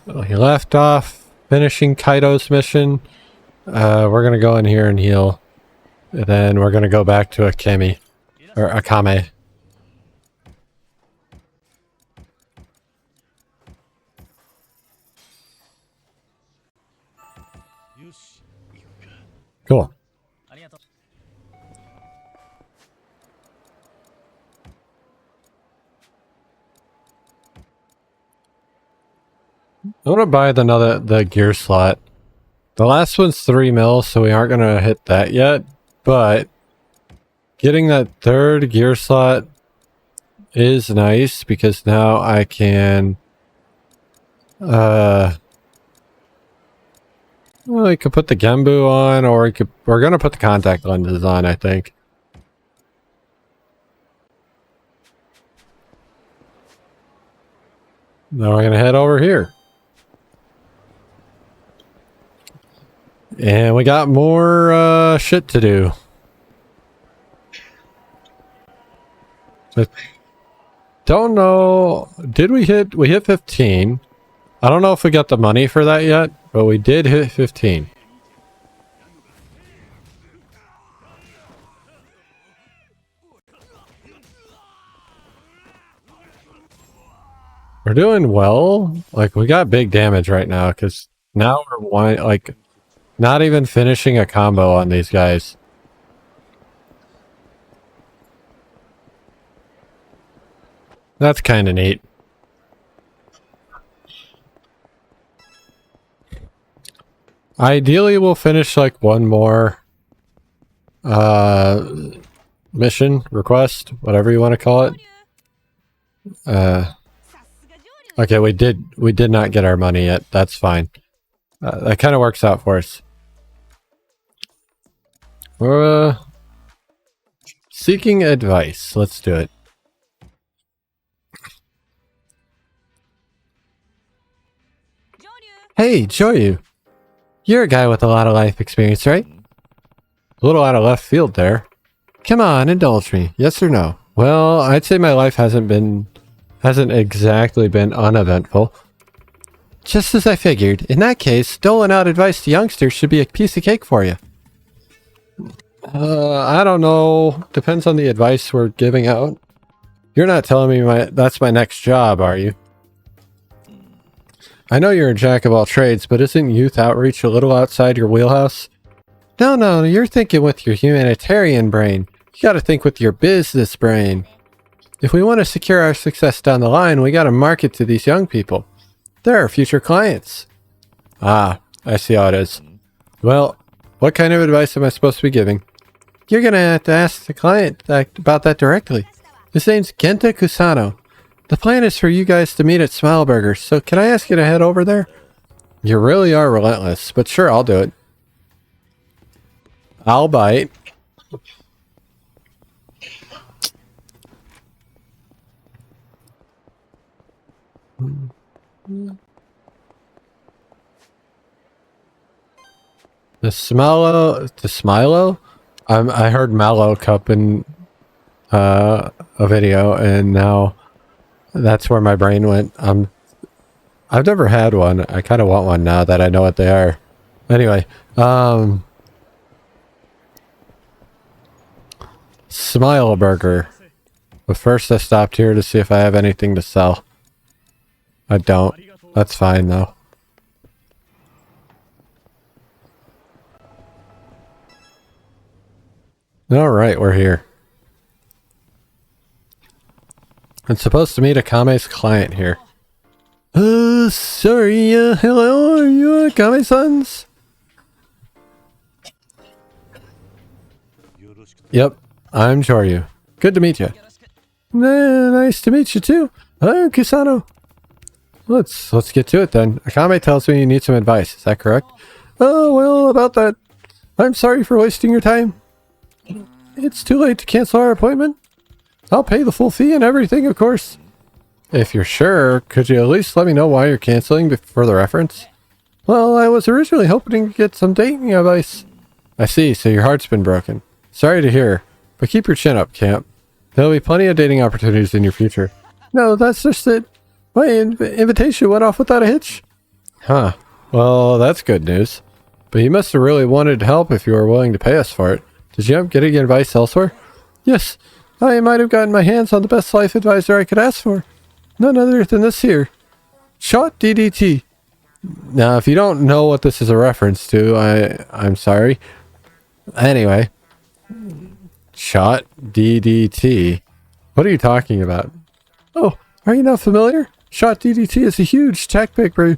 He left off finishing Kaido's mission. We're gonna go in here and heal. And then we're gonna go back to Akemi. Or Akame. Cool. I want to buy the gear slot. The last one's 3 mil, so we aren't gonna hit that yet. But getting that third gear slot is nice because now I can well, we could put the Gembu on, or we're gonna put the contact lenses on, I think. Now we're gonna head over here. And we got more shit to do. I don't know. Did we hit 15? I don't know if we got the money for that yet, but we did hit 15. We're doing well. Like, we got big damage right now because now we're like not even finishing a combo on these guys. That's kind of neat. Ideally, we'll finish like one more mission, request, whatever you want to call it. Okay, we did not get our money yet. That's fine. That kind of works out for us. We're seeking advice. Let's do it. Hey, Joyu. You're a guy with a lot of life experience, right? A little out of left field there. Come on, indulge me. Yes or no? Well, I'd say my life hasn't exactly been uneventful. Just as I figured. In that case, doling out advice to youngsters should be a piece of cake for you. I don't know. Depends on the advice we're giving out. You're not telling me that's my next job, are you? I know you're a jack of all trades, but isn't youth outreach a little outside your wheelhouse? No, you're thinking with your humanitarian brain. You gotta think with your business brain. If we want to secure our success down the line, we gotta market to these young people. They're our future clients. Ah, I see how it is. Well, what kind of advice am I supposed to be giving? You're gonna have to ask the client about that directly. His name's Genta Kusano. The plan is for you guys to meet at Smile Burgers, so can I ask you to head over there? You really are relentless, but sure, I'll do it. I'll bite. The Smilo? I heard Mallow Cup in a video, and now that's where my brain went. I've never had one. I kind of want one now that I know what they are. Anyway, Smile Burger. But first I stopped here to see if I have anything to sell. I don't. That's fine though. Alright, we're here. I'm supposed to meet Akame's client here. Sorry, hello, are you Akame-sons? Yep, I'm Choryu. Good to meet you. Nice to meet you too. I'm Kusano. Let's get to it then. Akame tells me you need some advice, is that correct? Oh, well, about that. I'm sorry for wasting your time. It's too late to cancel our appointment. I'll pay the full fee and everything, of course. If you're sure, could you at least let me know why you're canceling for the reference? Well, I was originally hoping to get some dating advice. I see, so your heart's been broken. Sorry to hear, but keep your chin up, Camp. There'll be plenty of dating opportunities in your future. No, that's just it. My invitation went off without a hitch. Huh. Well, that's good news. But you must have really wanted help if you were willing to pay us for it. Did you end up getting advice elsewhere? Yes. I might have gotten my hands on the best life advisor I could ask for. None other than this here. Shot DDT. Now, if you don't know what this is a reference to, I'm sorry. Anyway. Shot DDT. What are you talking about? Oh, are you not familiar? Shot DDT is a huge tech breakthrough.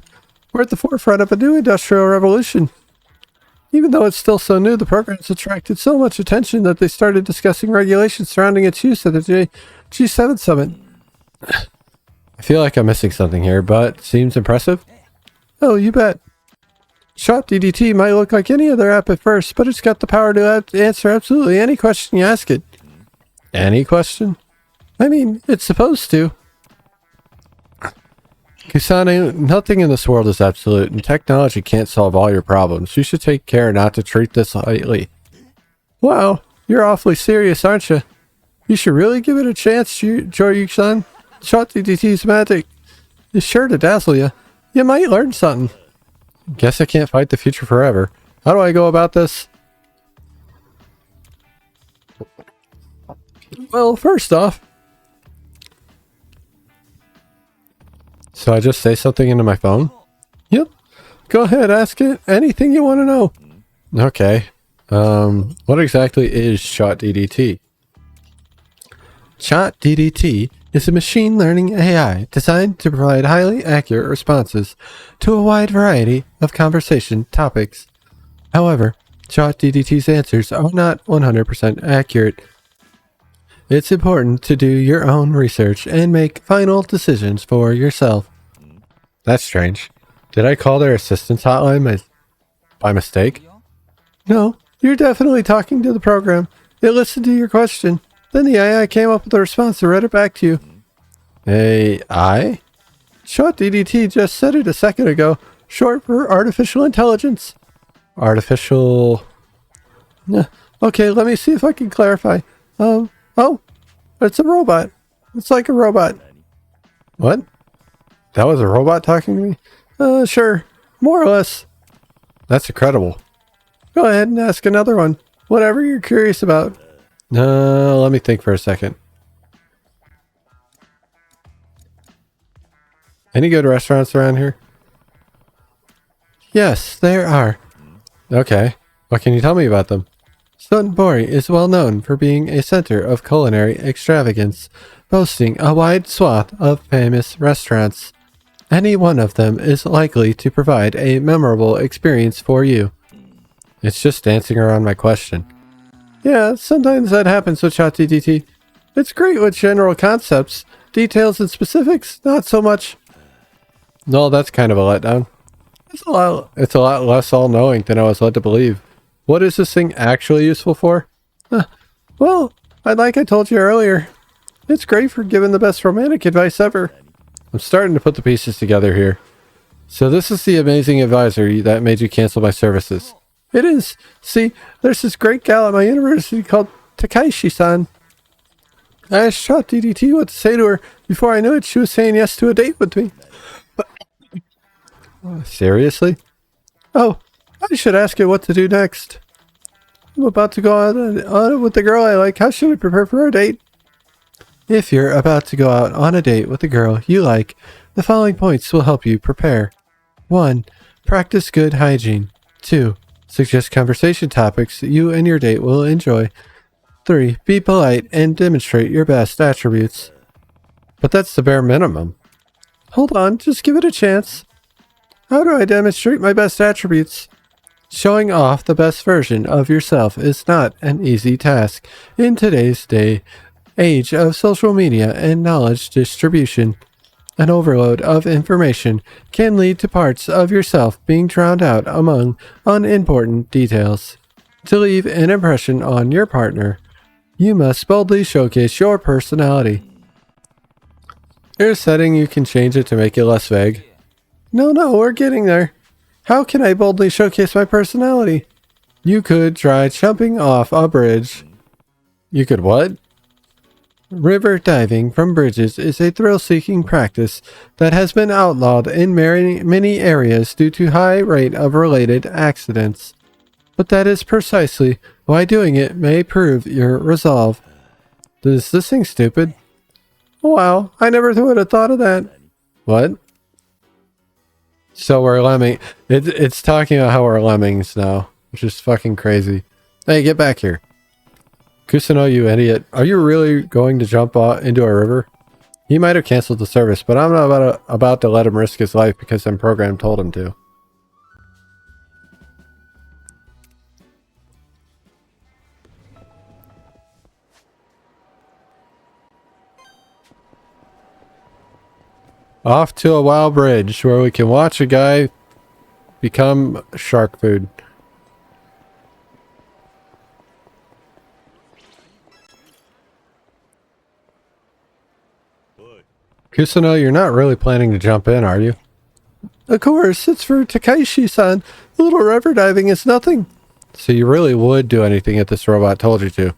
We're at the forefront of a new industrial revolution. Even though it's still so new, the program has attracted so much attention that they started discussing regulations surrounding its use at the G7 summit. I feel like I'm missing something here, but seems impressive. Oh, you bet. Shot DDT might look like any other app at first, but it's got the power to answer absolutely any question you ask it. Any question? I mean, it's supposed to. Kusane, nothing in this world is absolute, and technology can't solve all your problems. You should take care not to treat this lightly. Wow, you're awfully serious, aren't you? You should really give it a chance, Joryu-san. Shot DDT's magic is sure to dazzle you. You might learn something. Guess I can't fight the future forever. How do I go about this? Well, first off... So I just say something into my phone? Yep. Go ahead, ask it anything you want to know. Okay. What exactly is Shot DDT? Shot DDT is a machine learning AI designed to provide highly accurate responses to a wide variety of conversation topics. However, Shot DDT's answers are not 100% accurate. It's important to do your own research and make final decisions for yourself. That's strange. Did I call their assistance hotline by mistake? No, you're definitely talking to the program. It listened to your question. Then the AI came up with a response and read it back to you. AI? Shot DDT just said it a second ago. Short for artificial intelligence. Artificial... Okay, let me see if I can clarify. Oh, it's a robot. It's like a robot. What? That was a robot talking to me? Sure. More or less. That's incredible. Go ahead and ask another one. Whatever you're curious about. Let me think for a second. Any good restaurants around here? Yes, there are. Okay. What can you tell me about them? Sunbori is well known for being a center of culinary extravagance, boasting a wide swath of famous restaurants. Any one of them is likely to provide a memorable experience for you. It's just dancing around my question. Yeah, sometimes that happens with ChatGPT. It's great with general concepts, details and specifics, not so much. No, that's kind of a letdown. It's a lot less all-knowing than I was led to believe. What is this thing actually useful for? Well, like I told you earlier, it's great for giving the best romantic advice ever. I'm starting to put the pieces together here. So this is the amazing advisor that made you cancel my services. It is. See, there's this great gal at my university called Takaishi-san. I asked Shot DDT what to say to her. Before I knew it, she was saying yes to a date with me. But seriously? Oh, I should ask it what to do next. I'm about to go out on with the girl I like. How should I prepare for our date? If you're about to go out on a date with a girl you like, the following points will help you prepare. 1. Practice good hygiene. 2. Suggest conversation topics that you and your date will enjoy. 3. Be polite and demonstrate your best attributes. But that's the bare minimum. Hold on, just give it a chance. How do I demonstrate my best attributes? Showing off the best version of yourself is not an easy task in today's age of social media and knowledge distribution. An overload of information can lead to parts of yourself being drowned out among unimportant details. To leave an impression on your partner, you must boldly showcase your personality. Here's a setting you can change it to make it less vague. No, we're getting there. How can I boldly showcase my personality? You could try jumping off a bridge. You could what? River diving from bridges is a thrill-seeking practice that has been outlawed in many areas due to high rate of related accidents. But that is precisely why doing it may prove your resolve. Is this thing stupid? Wow, I never would have thought of that. What? So we're lemming. It's talking about how we're lemmings now, which is fucking crazy. Hey, get back here. Kusano, you idiot. Are you really going to jump into a river? He might have canceled the service, but I'm not about to let him risk his life because some program told him to. Off to a wild bridge where we can watch a guy become shark food. Kusano, you're not really planning to jump in, are you? Of course, it's for Takaishi-san. Little river diving is nothing. So you really would do anything if this robot told you to?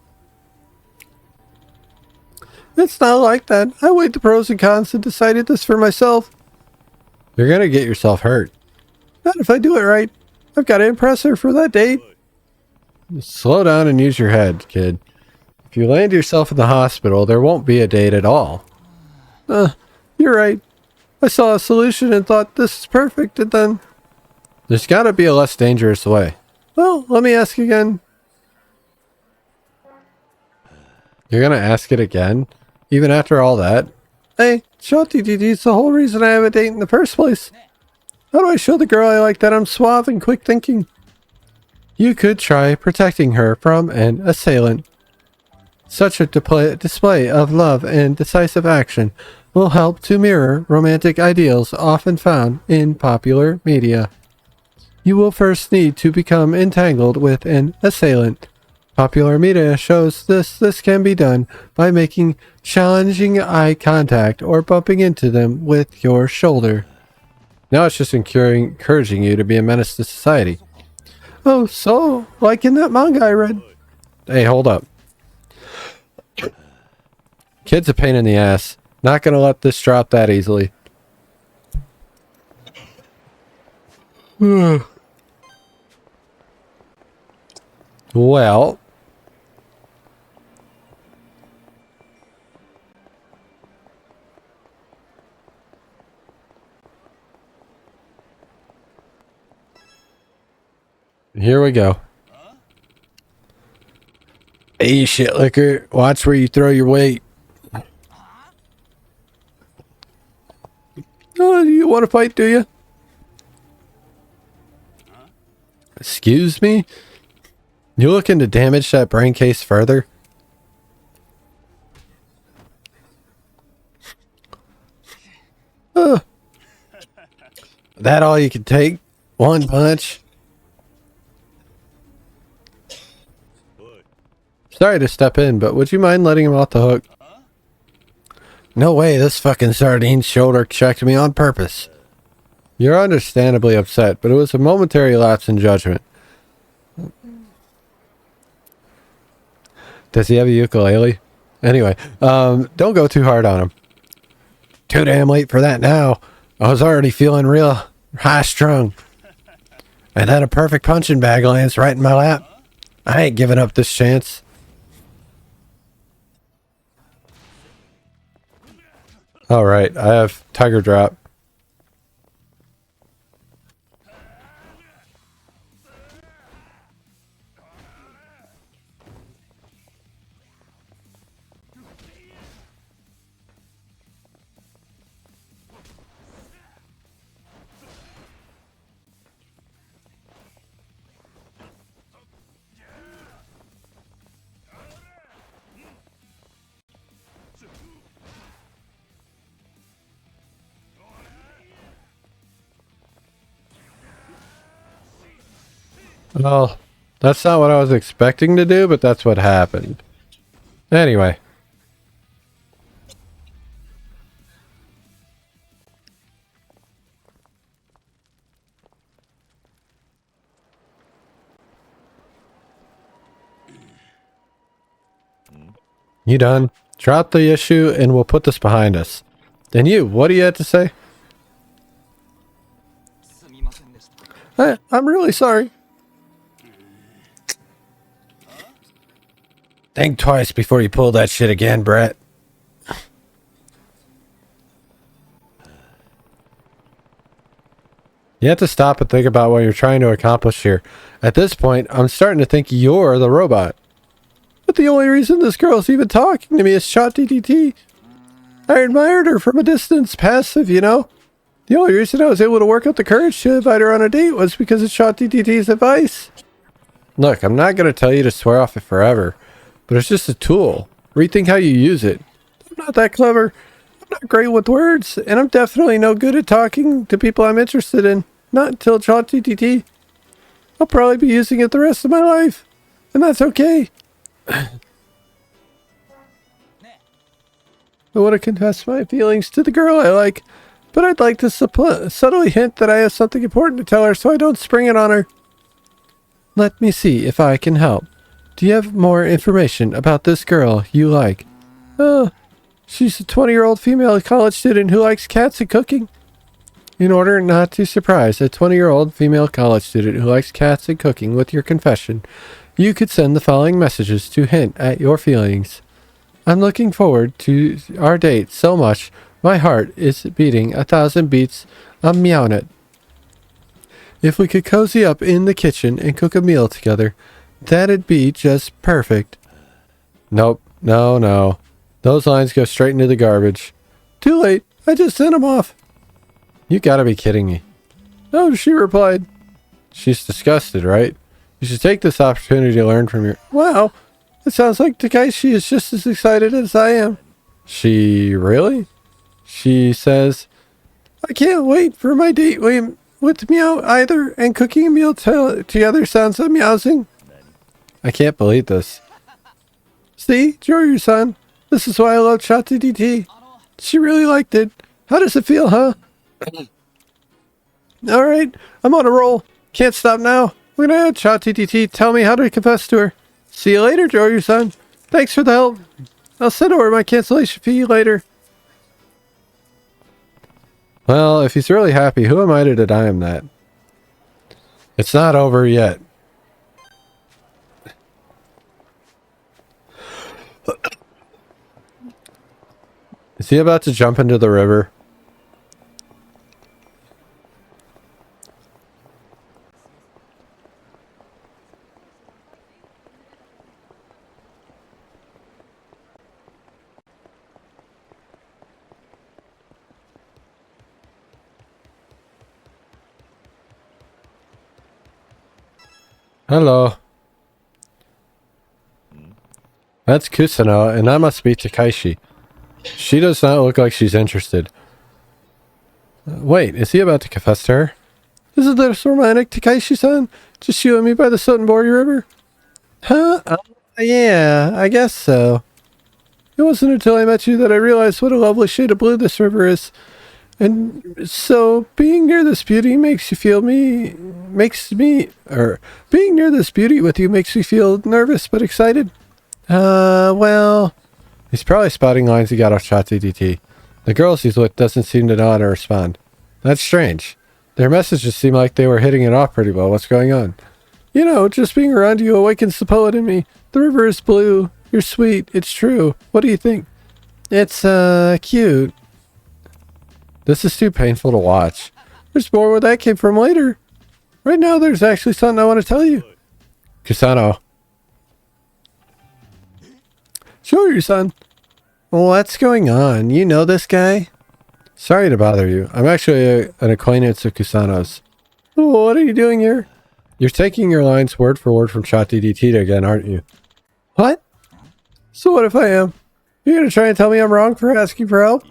It's not like that. I weighed the pros and cons and decided this for myself. You're gonna get yourself hurt. Not if I do it right. I've got to impress her for that date. Slow down and use your head, kid. If you land yourself in the hospital, there won't be a date at all. You're right. I saw a solution and thought this is perfect, and then... There's gotta be a less dangerous way. Well, let me ask again. You're gonna ask it again? Even after all that? Hey, Shotty-Dee-Dee's the whole reason I have a date in the first place. How do I show the girl I like that I'm suave and quick thinking? You could try protecting her from an assailant. Such a display of love and decisive action will help to mirror romantic ideals often found in popular media. You will first need to become entangled with an assailant. Popular media shows this can be done by making challenging eye contact or bumping into them with your shoulder. Now it's just encouraging you to be a menace to society. Oh, so, like in that manga I read. Hey, hold up. Kid's a pain in the ass. Not gonna let this drop that easily. Well. Here we go. Hey, shit liquor. Watch where you throw your weight. Oh, you want to fight, do you? Excuse me? You looking to damage that brain case further? That all you can take? One punch? Sorry to step in, but would you mind letting him off the hook? No way, this fucking sardine shoulder checked me on purpose. You're understandably upset, but it was a momentary lapse in judgment. Does he have a ukulele? Anyway, don't go too hard on him. Too damn late for that now. I was already feeling real high-strung. And then a perfect punching bag lands right in my lap. I ain't giving up this chance. Alright, I have Tiger Drop. Well, that's not what I was expecting to do, but that's what happened. Anyway. You done? Drop the issue and we'll put this behind us. And you, what do you have to say? I'm really sorry. Think twice before you pull that shit again, Brett. You have to stop and think about what you're trying to accomplish here. At this point, I'm starting to think you're the robot. But the only reason this girl's even talking to me is ChatGPT. I admired her from a distance, passive, you know? The only reason I was able to work up the courage to invite her on a date was because of ChatGPT's advice. Look, I'm not going to tell you to swear off it forever, but it's just a tool. Rethink how you use it. I'm not that clever. I'm not great with words, and I'm definitely no good at talking to people I'm interested in. Not until ChatGPT. I'll probably be using it the rest of my life, and that's okay. I want to confess my feelings to the girl I like, but I'd like to subtly hint that I have something important to tell her so I don't spring it on her. Let me see if I can help. Do you have more information about this girl you like? She's a 20-year-old female college student who likes cats and cooking. In order not to surprise a 20-year-old female college student who likes cats and cooking with your confession, you could send the following messages to hint at your feelings. I'm looking forward to our date so much, my heart is beating 1,000 beats. I'm meowing it. If we could cozy up in the kitchen and cook a meal together, that'd be just perfect. Nope. No. Those lines go straight into the garbage. Too late. I just sent them off. You gotta be kidding me. No, she replied. She's disgusted, right? You should take this opportunity to learn from your... Wow. It sounds like Takaishi is just as excited as I am. She really? She says, I can't wait for my date with Meow either, and cooking a meal together sounds amusing. I can't believe this. See, Joryu-san, this is why I love ChatGPT. She really liked it. How does it feel, huh? Alright, I'm on a roll. Can't stop now. I'm gonna have ChatGPT tell me how to confess to her. See you later, Joryu-san. Thanks for the help. I'll send over my cancellation fee later. Well, if he's really happy, who am I to deny him that? It's not over yet. Is he about to jump into the river? Hello. That's Kusano, and that must be Takaishi. She does not look like she's interested. Wait, is he about to confess to her? Isn't this romantic, Takaishi-san? Just you and me by the Sotenbori River? Huh? Yeah, I guess so. It wasn't until I met you that I realized what a lovely shade of blue this river is. And so, being near this beauty being near this beauty with you makes me feel nervous but excited. Well, he's probably spotting lines he got off ChatGPT. The girls he's with doesn't seem to know how to respond. That's strange. Their messages seem like they were hitting it off pretty well. What's going on? You know, just being around you awakens the poet in me. The river is blue. You're sweet. It's true. What do you think? It's, cute. This is too painful to watch. There's more where that came from later. Right now, there's actually something I want to tell you. Kusano. Sure, son. What's going on? You know this guy? Sorry to bother you. I'm actually an acquaintance of Kusano's. What are you doing here? You're taking your lines word for word from ChatGPT again, aren't you? What? So what if I am? You're going to try and tell me I'm wrong for asking for help?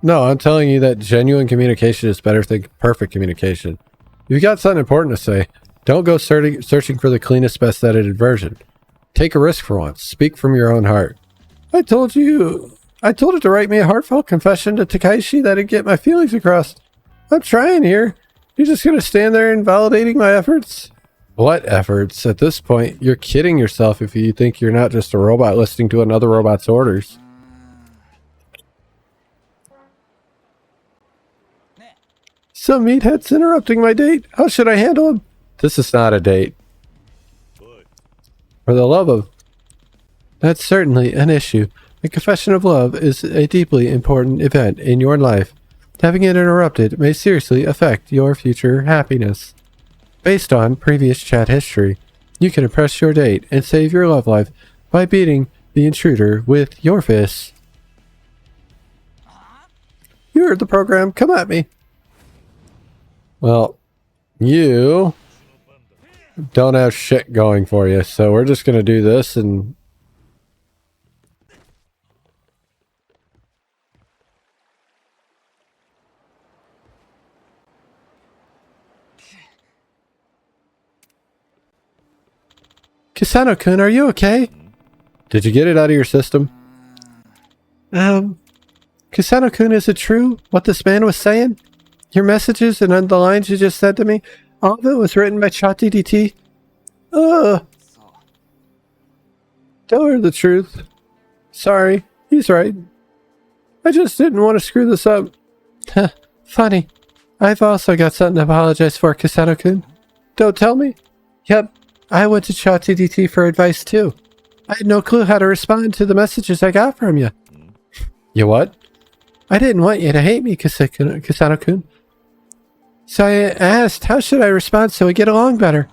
No, I'm telling you that genuine communication is better than perfect communication. You've got something important to say. Don't go searching for the cleanest, best edited version. Take a risk for once. Speak from your own heart. I told it to write me a heartfelt confession to Takaishi that'd get my feelings across. I'm trying here. You're just going to stand there invalidating my efforts? What efforts? At this point, you're kidding yourself if you think you're not just a robot listening to another robot's orders. Some meathead's interrupting my date. How should I handle him? This is not a date. For the love of... That's certainly an issue. A confession of love is a deeply important event in your life. Having it interrupted may seriously affect your future happiness. Based on previous chat history, you can impress your date and save your love life by beating the intruder with your fists. You heard the program. Come at me. Well, you don't have shit going for you, so we're just gonna do this and... Kisano-kun, are you okay? Did you get it out of your system? Kisano-kun, is it true what this man was saying? Your messages and the lines you just said to me, all of it was written by ChatGPT? Tell her the truth. Sorry, he's right. I just didn't want to screw this up. Funny. I've also got something to apologize for, Kisano-kun. Don't tell me? Yep, I went to ChatGPT for advice too. I had no clue how to respond to the messages I got from you. You what? I didn't want you to hate me, Kisano-kun. So I asked, how should I respond so we get along better?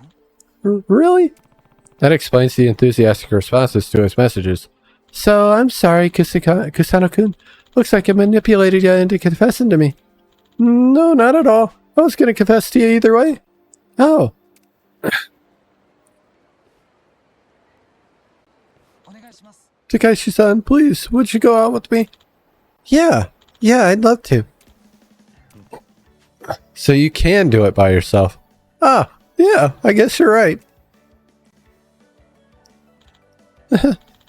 Really? That explains the enthusiastic responses to his messages. So, I'm sorry, Kisano-kun. Looks like I manipulated you into confessing to me. No, not at all. I was going to confess to you either way. Oh. Takaishi-san, please, would you go out with me? Yeah, I'd love to. So you can do it by yourself. Ah, yeah, I guess you're right.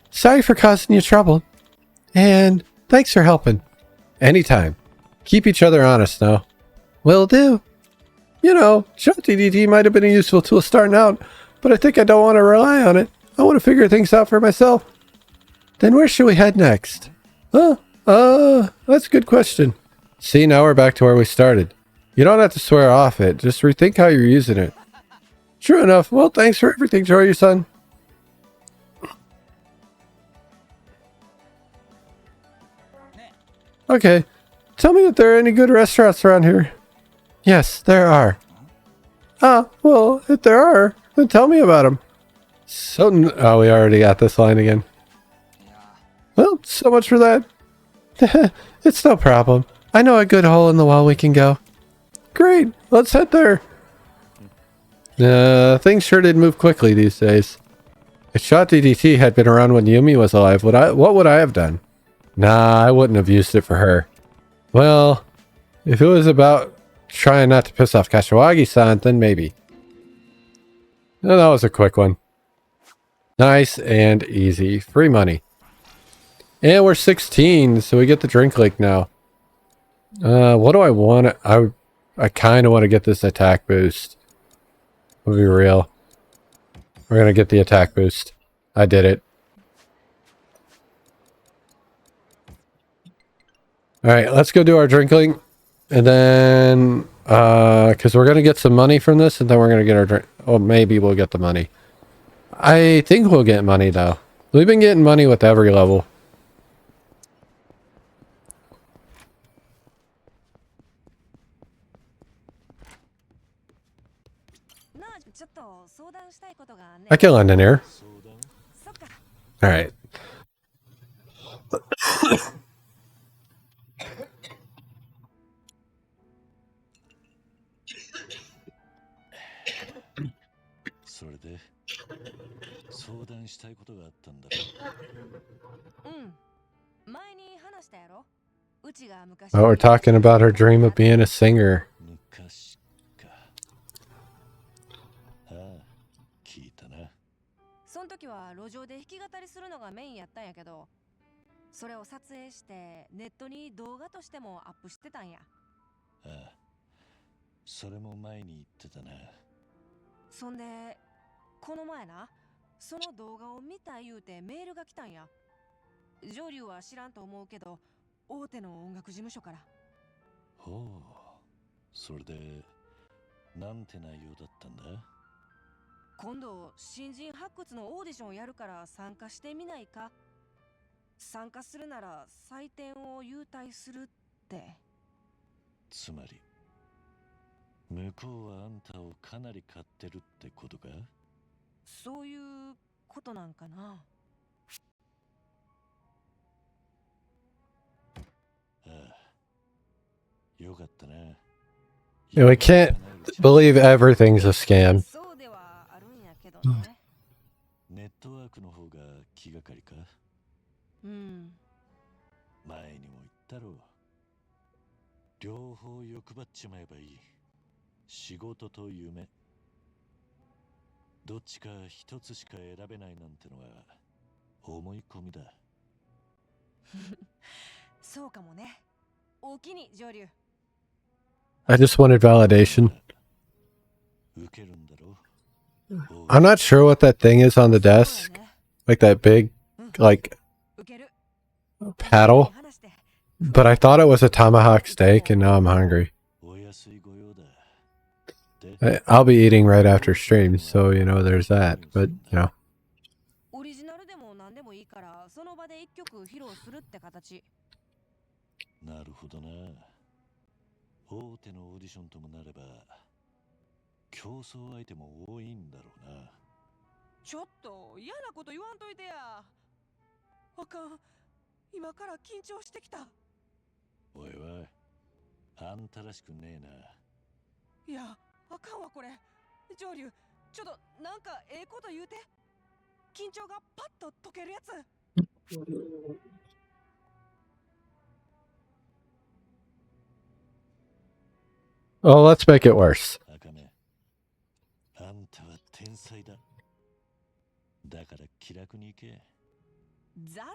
Sorry for causing you trouble. And thanks for helping. Anytime. Keep each other honest now. Will do. You know, ChatGPT might have been a useful tool starting out, but I think I don't want to rely on it. I want to figure things out for myself. Then where should we head next? That's a good question. See, now we're back to where we started. You don't have to swear off it. Just rethink how you're using it. True enough. Well, thanks for everything, Joryu-san. Okay. Tell me if there are any good restaurants around here. Yes, there are. Ah, well, if there are, then tell me about them. So, oh, we already got this line again. Well, so much for that. It's no problem. I know a good hole in the wall we can go. Great, let's head there. Things sure did move quickly these days. If ChatGPT had been around when Yumi was alive, what would I have done? Nah, I wouldn't have used it for her. Well, if it was about trying not to piss off Kashiwagi-san, then maybe. No, that was a quick one. Nice and easy. Free money. And we're 16, so we get the drink link now. What do I want? I kind of want to get this attack boost. I'll be real. We're going to get the attack boost. I did it. Alright, let's go do our drink link. And then, because we're going to get some money from this, and then we're going to get our drink. Oh, maybe we'll get the money. I think we'll get money, though. We've been getting money with every level. I can lend an ear. Alright. Oh, we're talking about her dream of being a singer. それで、なんて内容だったんだ？今度新人発掘のオーディションをやるから参加してみないか。参加するなら採点を優待するって。つまり、向こうはあんたをかなり買ってるってことか？そういうことなんかな。ああ、よかったな。We can't believe everything's a scam. そうではあるんやけどね。ネットワークの方が気がかりか？うん。前にも言ったろう。両方欲張っちまえばいい。仕事と夢。どっちか一つしか選べないなんてのは思い込みだ。そうかもね。おおきに上流。I just wanted validation. 受けるんだろ？ I'm not sure what that thing is on the desk. Like that big, like, paddle. But I thought it was a tomahawk steak, and now I'm hungry. I'll be eating right after stream, so, you know, there's that. But, you know. オリジナルでも何でもいいからその場で一曲披露するって形。なるほどな。大手のオーディションともなれば競争相手も多いんだろうな。ちょっと嫌なこと言わんといてや。あかん、今から緊張してきた。おいおい、あんたらしくねえな。いや、あかんわこれ。上流、ちょっとなんかええこと言うて。緊張がパッと解けるやつ。Oh, let's make it worse. あかね、あんたは天才だ。だから気楽に行け。雑。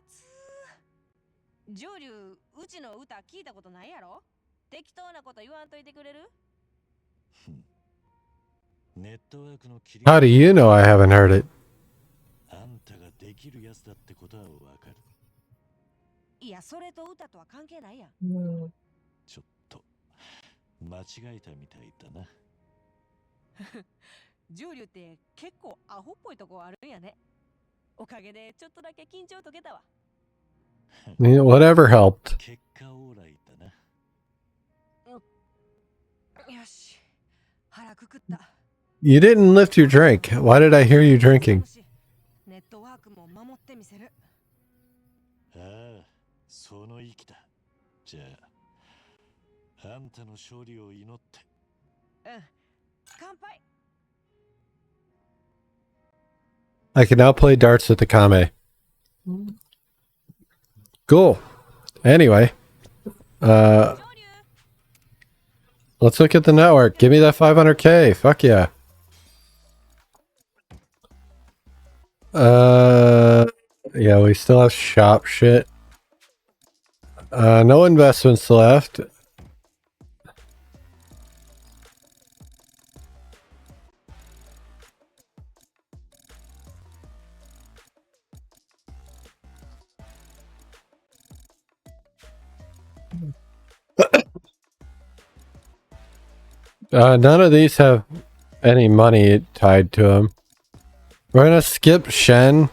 上流、うちの歌聞いたことないやろ。適当なこと言わんといてくれる？ネットワークの切り How do you know I haven't heard it? あんたができるやつだってことはわかる。いや、それと歌とは関係ないやん。ちょっと間違えたみたいだな。上流って結構アホっぽいとこあるんやね。おかげでちょっとだけ緊張解けたわ。Whatever helped. 結果オーライだな。よし、腹くくった。You didn't lift your drink. Why did I hear you drinking? ネットワークも守ってみせる。ああ、その意気だ。じゃあ、あんたの勝利を祈って。うん、乾杯。I can now play darts with the Kame. Cool. Anyway, let's look at the network. Give me that 500k. Fuck yeah. Yeah, we still have shop shit. No investments left. None of these have any money tied to them. We're gonna skip Shen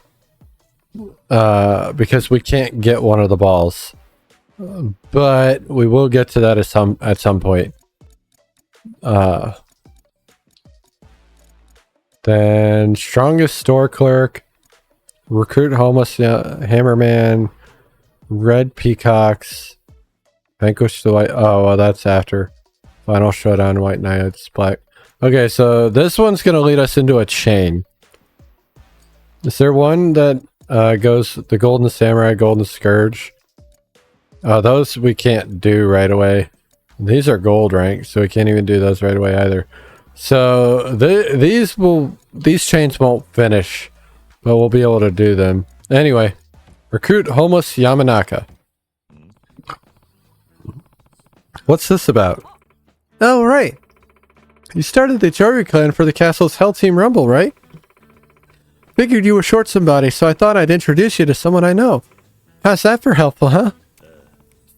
because we can't get one of the balls, but we will get to that at some point. Then strongest store clerk, recruit homeless hammerman, red peacocks, vanquish the white. Oh well, that's after. Final showdown, white knights, black. Okay, so this one's gonna lead us into a chain. Is there one that goes the golden samurai, golden scourge? Those we can't do right away. These are gold ranks, so we can't even do those right away either. So these chains won't finish, but we'll be able to do them anyway. Recruit homeless Yamanaka. What's this about? Oh, right. You started the Jory clan for the castle's Hell Team Rumble, right? Figured you were short somebody, so I thought I'd introduce you to someone I know. How's that for helpful, huh?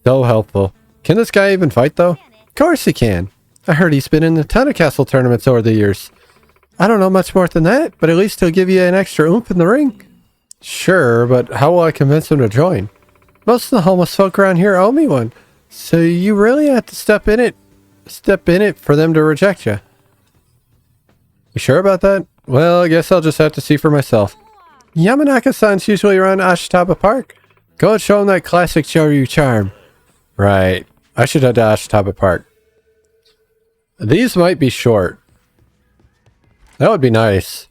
So helpful. Can this guy even fight, though? Of course he can. I heard he's been in a ton of castle tournaments over the years. I don't know much more than that, but at least he'll give you an extra oomph in the ring. Sure, but how will I convince him to join? Most of the homeless folk around here owe me one, so you really have to step in it for them to reject you. You sure about that? Well, I guess I'll just have to see for myself. Yamanaka-san's usually around Ashitaba Park. Go and show him that classic Joryu charm. Right. I should head to Ashitaba Park. These might be short. That would be nice.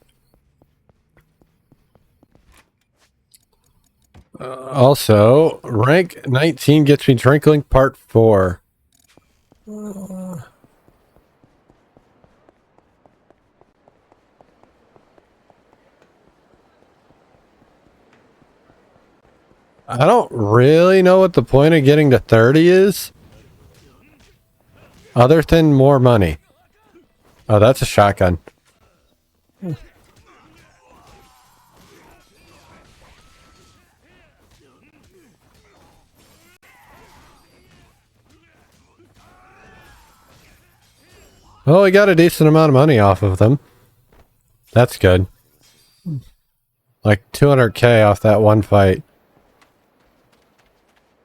Also, rank 19 gets me Drinklink Part 4. I don't really know what the point of getting to 30 is. Other than more money. Oh, that's a shotgun. Well, we got a decent amount of money off of them. That's good. Like 200k off that one fight.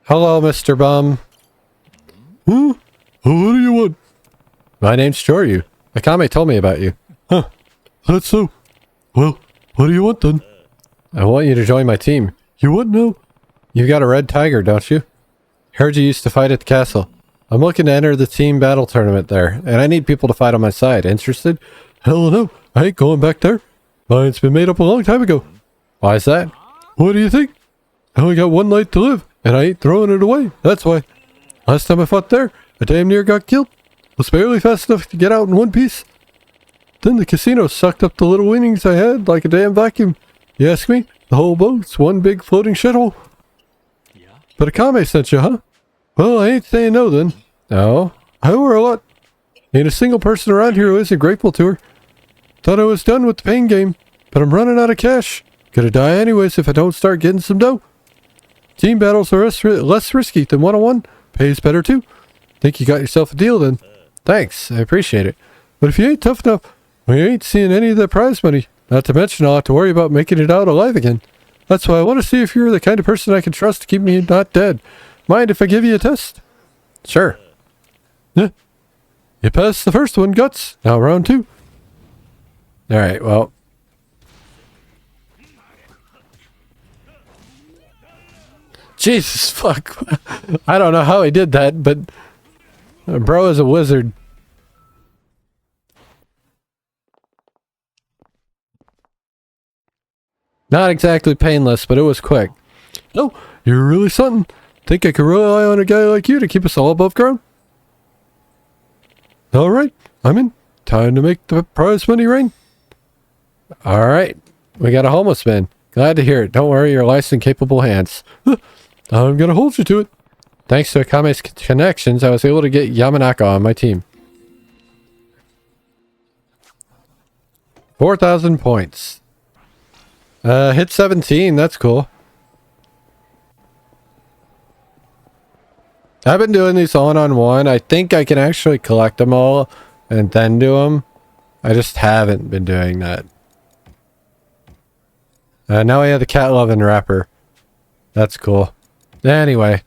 Hello, Mr. Bum. What do you want? My name's Joryu. Akame told me about you. Huh. That's so. Well, what do you want then? I want you to join my team. You what now? You've got a red tiger, don't you? Heard you used to fight at the castle. I'm looking to enter the team battle tournament there, and I need people to fight on my side. Interested? Hell no, I ain't going back there. Mine's been made up a long time ago. Why is that? What do you think? I only got one life to live, and I ain't throwing it away. That's why. Last time I fought there, I damn near got killed. Was barely fast enough to get out in one piece. Then the casino sucked up the little winnings I had like a damn vacuum. You ask me? The whole boat's one big floating shithole. But Akame sent you, huh? Well, I ain't saying no then. No, I owe her a lot. Ain't a single person around here who isn't grateful to her. Thought I was done with the pain game, but I'm running out of cash. Gonna die anyways if I don't start getting some dough. Team battles are less risky than one-on-one. Pays better too. Think you got yourself a deal then. Thanks, I appreciate it. But if you ain't tough enough, we ain't seeing any of that prize money. Not to mention I'll have to worry about making it out alive again. That's why I want to see if you're the kind of person I can trust to keep me not dead. Mind if I give you a test? Sure. Yeah. You passed the first one, Guts. Now round 2. Alright, well. Jesus, fuck. I don't know how he did that, but bro is a wizard. Not exactly painless, but it was quick. Oh, you're really something. Think I could rely on a guy like you to keep us all above ground? Alright, I'm in. Time to make the prize money rain. Alright, we got a homeless man. Glad to hear it. Don't worry, your life's in capable hands. I'm gonna hold you to it. Thanks to Akame's connections, I was able to get Yamanaka on my team. 4,000 points. Hit 17, that's cool. I've been doing these one-on-one. I think I can actually collect them all and then do them. I just haven't been doing that. Now we have the cat loving wrapper. That's cool. Anyway.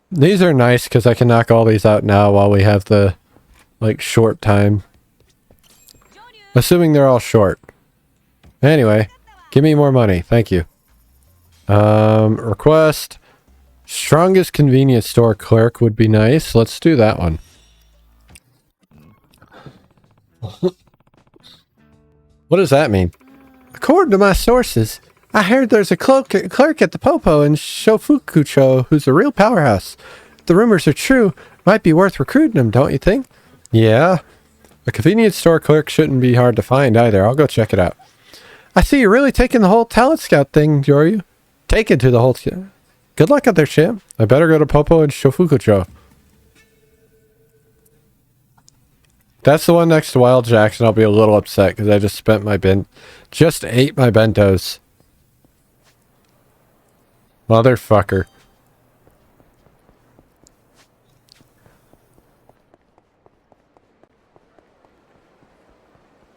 These are nice because I can knock all these out now while we have the like short time. Assuming they're all short. Anyway, give me more money. Thank you. Request. Strongest convenience store clerk would be nice. Let's do that one. What does that mean? According to my sources, I heard there's a clerk at the Popo in Shofukucho who's a real powerhouse. If the rumors are true, might be worth recruiting him, don't you think? Yeah. A convenience store clerk shouldn't be hard to find either. I'll go check it out. I see you're really taking the whole talent scout thing, Joryu. Taken to the whole... Good luck out there, champ. I better go to Popo and Shofukucho. That's the one next to Wild Jacks, and I'll be a little upset because I just spent my just ate my bentos. Motherfucker.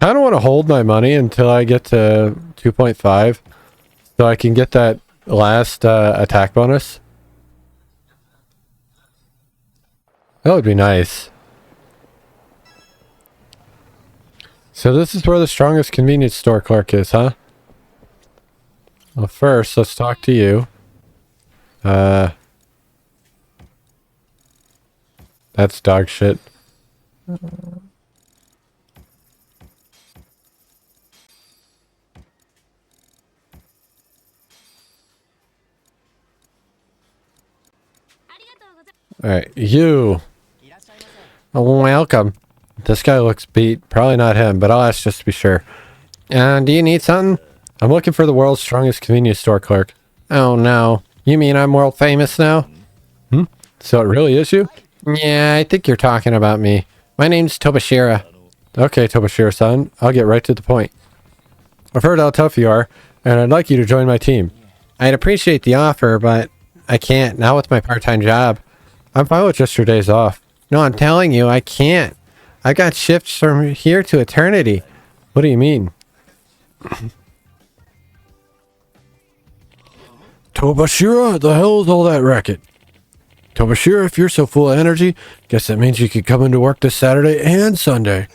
I don't want to hold my money until I get to 2.5 so I can get that last attack bonus. That would be nice. So this is where the strongest convenience store clerk is, huh? Well, first, let's talk to you. That's dog shit. Alright, you. Welcome. This guy looks beat. Probably not him, but I'll ask just to be sure. Do you need something? I'm looking for the world's strongest convenience store clerk. Oh no. You mean I'm world famous now? So it really is you? Yeah, I think you're talking about me. My name's Tobashira. Okay, Tobashira-san. I'll get right to the point. I've heard how tough you are, and I'd like you to join my team. I'd appreciate the offer, but I can't. Not with my part-time job. I'm fine with just your days off. No, I'm telling you, I can't. I got shifts from here to eternity. What do you mean? Tobashira, the hell is all that racket? Tobashira, if you're so full of energy, guess that means you could come into work this Saturday and Sunday.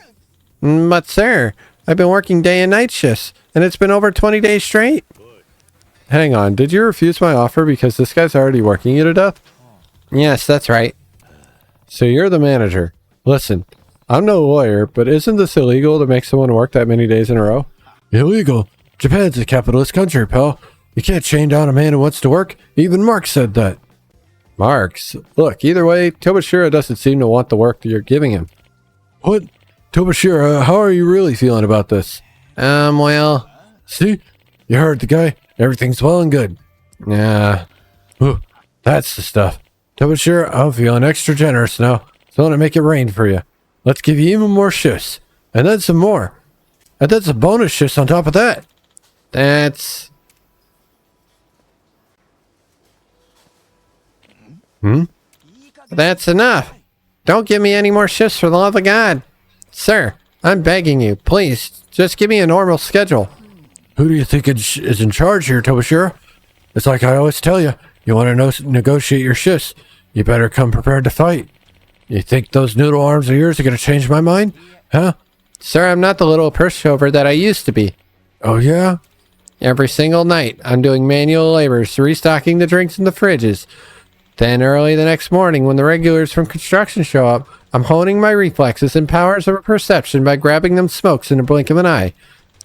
But sir, I've been working day and night shifts, and it's been over 20 days straight. Hang on, did you refuse my offer because this guy's already working you to death? Yes, that's right. So you're the manager. Listen, I'm no lawyer, but isn't this illegal to make someone work that many days in a row? Illegal? Japan's a capitalist country, pal. You can't chain down a man who wants to work. Even Marx said that. Marx? Look, either way, Tobashira doesn't seem to want the work that you're giving him. What? Tobashira, how are you really feeling about this? Well... See? You heard the guy. Everything's well and good. Yeah. Ooh, that's the stuff. Tobashira, I'm feeling extra generous now. So I want to make it rain for you. Let's give you even more shifts. And then some more. And then some bonus shifts on top of that. That's... That's enough. Don't give me any more shifts for the love of God. Sir, I'm begging you, please, just give me a normal schedule. Who do you think is in charge here, Tobashira? It's like I always tell you, you want to negotiate your shifts, you better come prepared to fight. You think those noodle arms of yours are going to change my mind? Huh? Sir, I'm not the little pushover that I used to be. Oh, yeah? Every single night, I'm doing manual labors, restocking the drinks in the fridges. Then early the next morning, when the regulars from construction show up, I'm honing my reflexes and powers of perception by grabbing them smokes in a blink of an eye.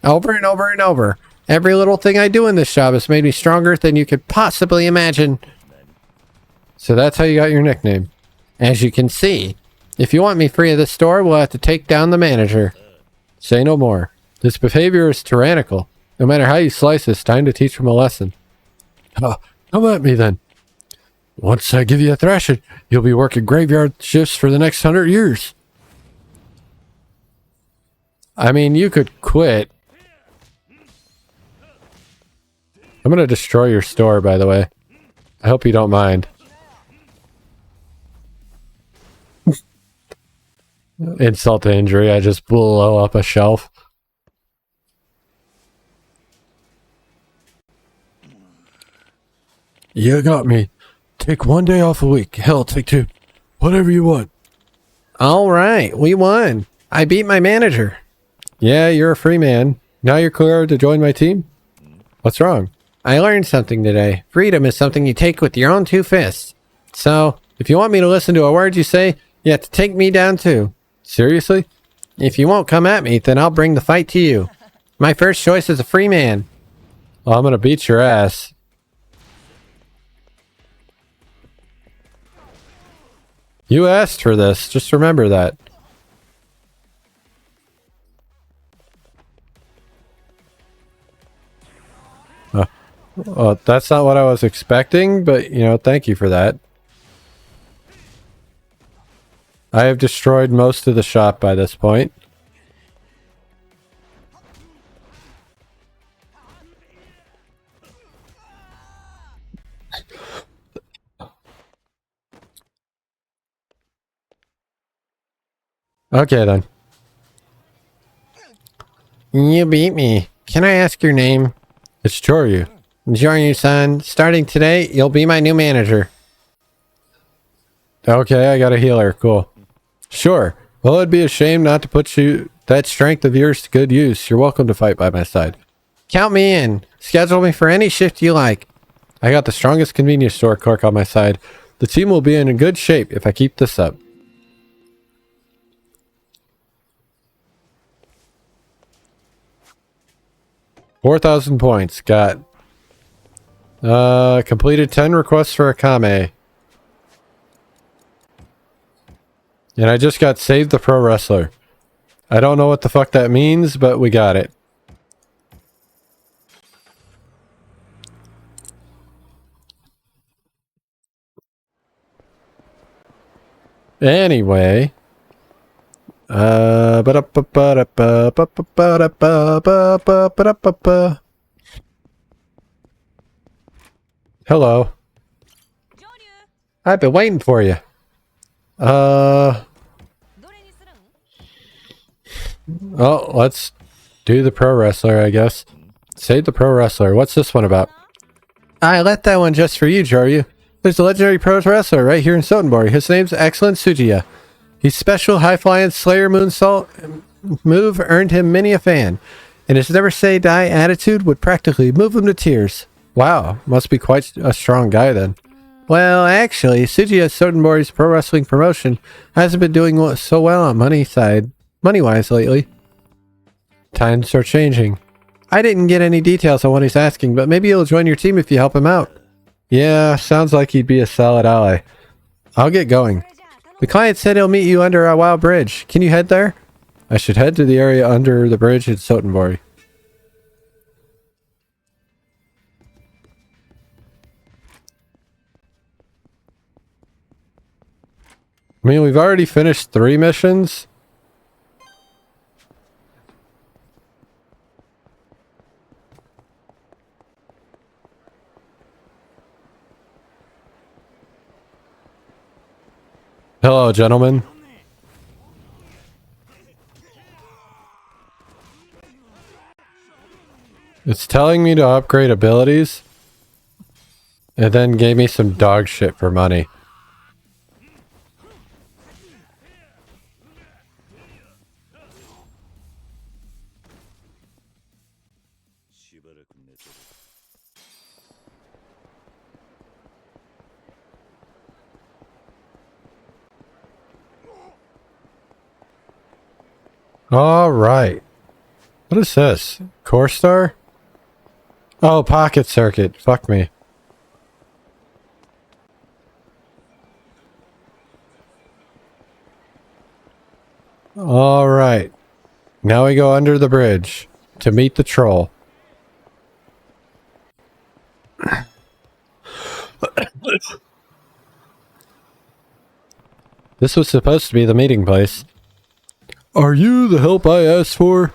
Over and over and over. Every little thing I do in this job has made me stronger than you could possibly imagine. So that's how you got your nickname. As you can see, if you want me free of this store, we'll have to take down the manager. Say no more. This behavior is tyrannical. No matter how you slice this, time to teach him a lesson. Come at me then. Once I give you a thrashing, you'll be working graveyard shifts for the next 100 years. I mean, you could quit. I'm going to destroy your store, by the way. I hope you don't mind. Insult to injury, I just blow up a shelf. You got me. Take 1 day off a week. Hell, take 2. Whatever you want. All right, we won. I beat my manager. Yeah, you're a free man. Now you're clear to join my team? What's wrong? I learned something today. Freedom is something you take with your own 2 fists. So, if you want me to listen to a word you say, you have to take me down too. Seriously? If you won't come at me, then I'll bring the fight to you. My first choice is a free man. Well, I'm gonna beat your ass. You asked for this. Just remember that. Well, that's not what I was expecting, but, you know, thank you for that. I have destroyed most of the shop by this point. Okay then. You beat me. Can I ask your name? It's Joryu. Joryu-san, starting today, you'll be my new manager. Okay, I got a healer. Cool. Sure. Well, it'd be a shame not to put that strength of yours to good use. You're welcome to fight by my side. Count me in. Schedule me for any shift you like. I got the strongest convenience store clerk on my side. The team will be in good shape if I keep this up. $4,000 points. Got completed 10 requests for Akame. And I just got saved the pro wrestler. I don't know what the fuck that means, but we got it. Anyway. Hello. I've been waiting for you. Oh, let's do the pro wrestler, I guess. Save the pro wrestler. What's this one about? I let that one just for you, Joryu. There's a legendary pro wrestler right here in Sotenbori. His name's Excellent Tsujiya. His special high-flying Slayer Moonsault move earned him many a fan, and his never-say-die attitude would practically move him to tears. Wow, must be quite a strong guy then. Well, actually, Tsujiya Sotenbori's pro wrestling promotion hasn't been doing so well on money-wise lately. Times are changing. I didn't get any details on what he's asking, but maybe he'll join your team if you help him out. Yeah, sounds like he'd be a solid ally. I'll get going. The client said he'll meet you under a wild bridge. Can you head there? I should head to the area under the bridge in Sotenbori. I mean, we've already finished 3 missions. Hello, gentlemen. It's telling me to upgrade abilities. And then gave me some dog shit for money. Alright. What is this? Core Star? Oh, Pocket Circuit. Fuck me. Alright. Now we go under the bridge to meet the troll. This was supposed to be the meeting place. Are you the help I asked for?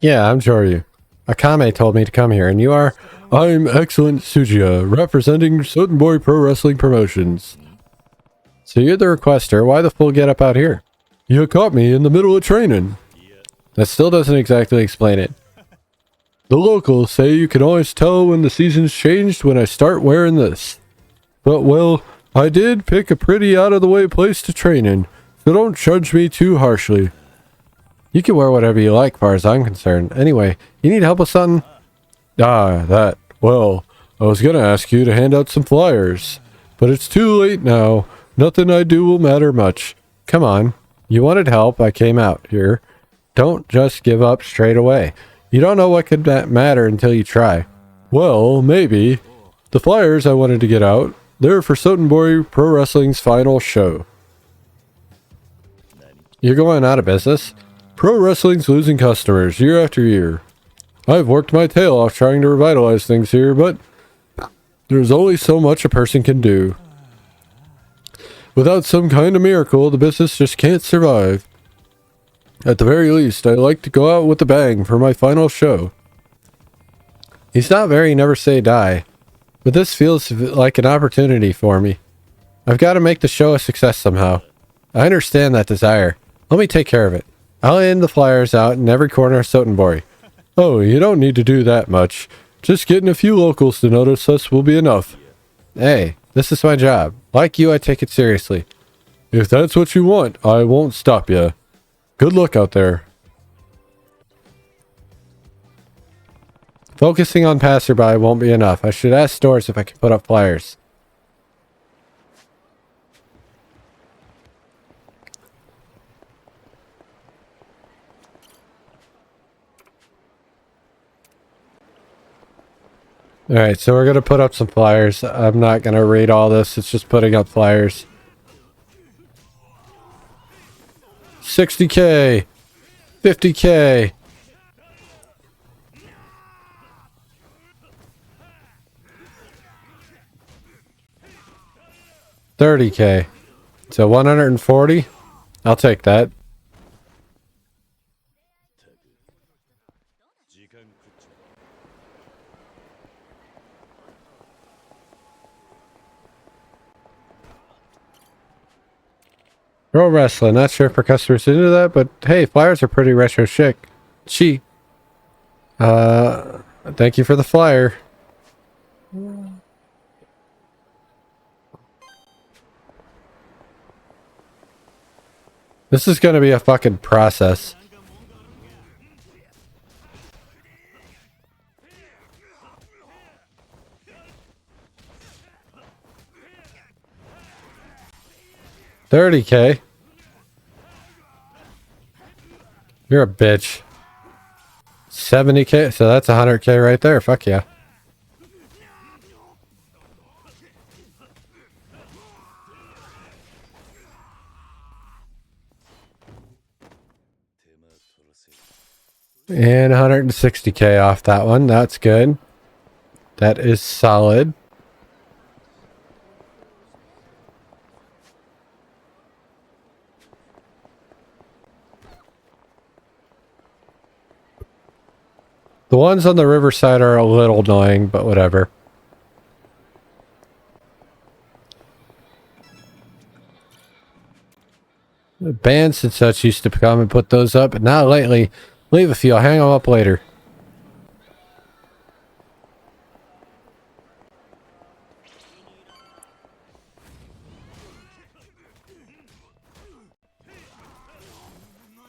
Yeah, I'm Joryu. Akame told me to come here, and you are? I'm Excellent Tsujiya, representing Sotenbori Pro Wrestling Promotions. So you're the requester. Why the full getup out here? You caught me in the middle of training. That still doesn't exactly explain it. The locals say you can always tell when the season's changed when I start wearing this. But, well, I did pick a pretty out-of-the-way place to train in, so don't judge me too harshly. You can wear whatever you like, far as I'm concerned. Anyway, you need help with something? Ah, that. Well, I was gonna ask you to hand out some flyers. But it's too late now. Nothing I do will matter much. Come on. You wanted help, I came out here. Don't just give up straight away. You don't know what could matter until you try. Well, maybe. The flyers I wanted to get out, they're for Sotenbori Pro Wrestling's final show. You're going out of business? Pro Wrestling's losing customers year after year. I've worked my tail off trying to revitalize things here, but There's only so much a person can do. Without some kind of miracle, the business just can't survive. At the very least, I like to go out with a bang for my final show. He's not very never say die, but this feels like an opportunity for me. I've got to make the show a success somehow. I understand that desire. Let me take care of it. I'll hand the flyers out in every corner of Sotenborg. Oh, you don't need to do that much. Just getting a few locals to notice us will be enough. Hey, this is my job. Like you, I take it seriously. If that's what you want, I won't stop you. Good luck out there. Focusing on passerby won't be enough. I should ask stores if I can put up flyers. Alright, so we're going to put up some flyers. I'm not going to read all this. It's just putting up flyers. 60K. 50K. 30K. So 140. I'll take that. Pro wrestling. Not sure if our customers into that, but hey, flyers are pretty retro chic. Thank you for the flyer. This is gonna be a fucking process. $30K. You're a bitch. 70K. So that's 100K right there. Fuck yeah. And 160K off that one. That's good. That is solid. The ones on the riverside are a little annoying, but whatever. The bands and such used to come and put those up, but not lately. Leave a few. I'll hang them up later.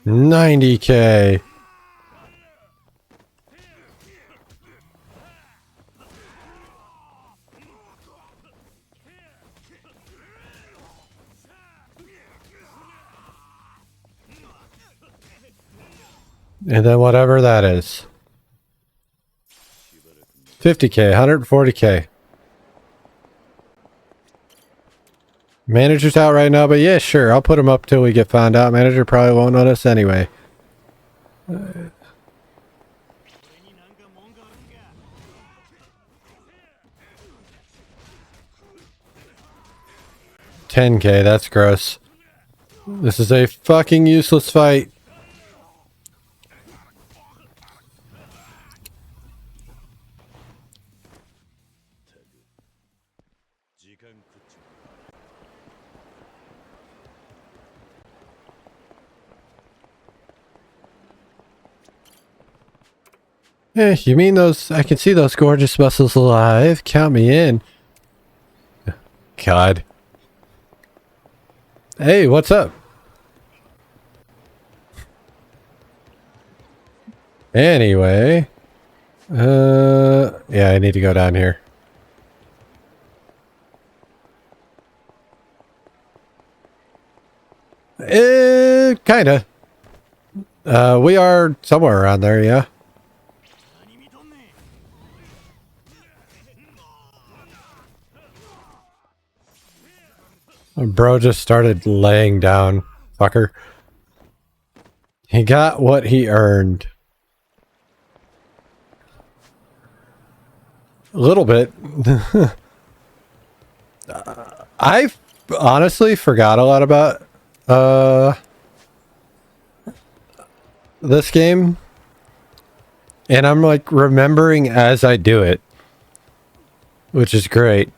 $90K. And then whatever that is. 50K, 140K. Manager's out right now, but yeah, sure. I'll put him up till we get found out. Manager probably won't notice anyway. 10K, that's gross. This is a fucking useless fight. Eh, you mean those? I can see those gorgeous muscles alive. Count me in. God. Hey, what's up? Anyway. Yeah, I need to go down here. Kinda. We are somewhere around there, yeah. Bro just started laying down, fucker. He got what he earned. A little bit. I honestly forgot a lot about this game, and I'm like remembering as I do it, which is great.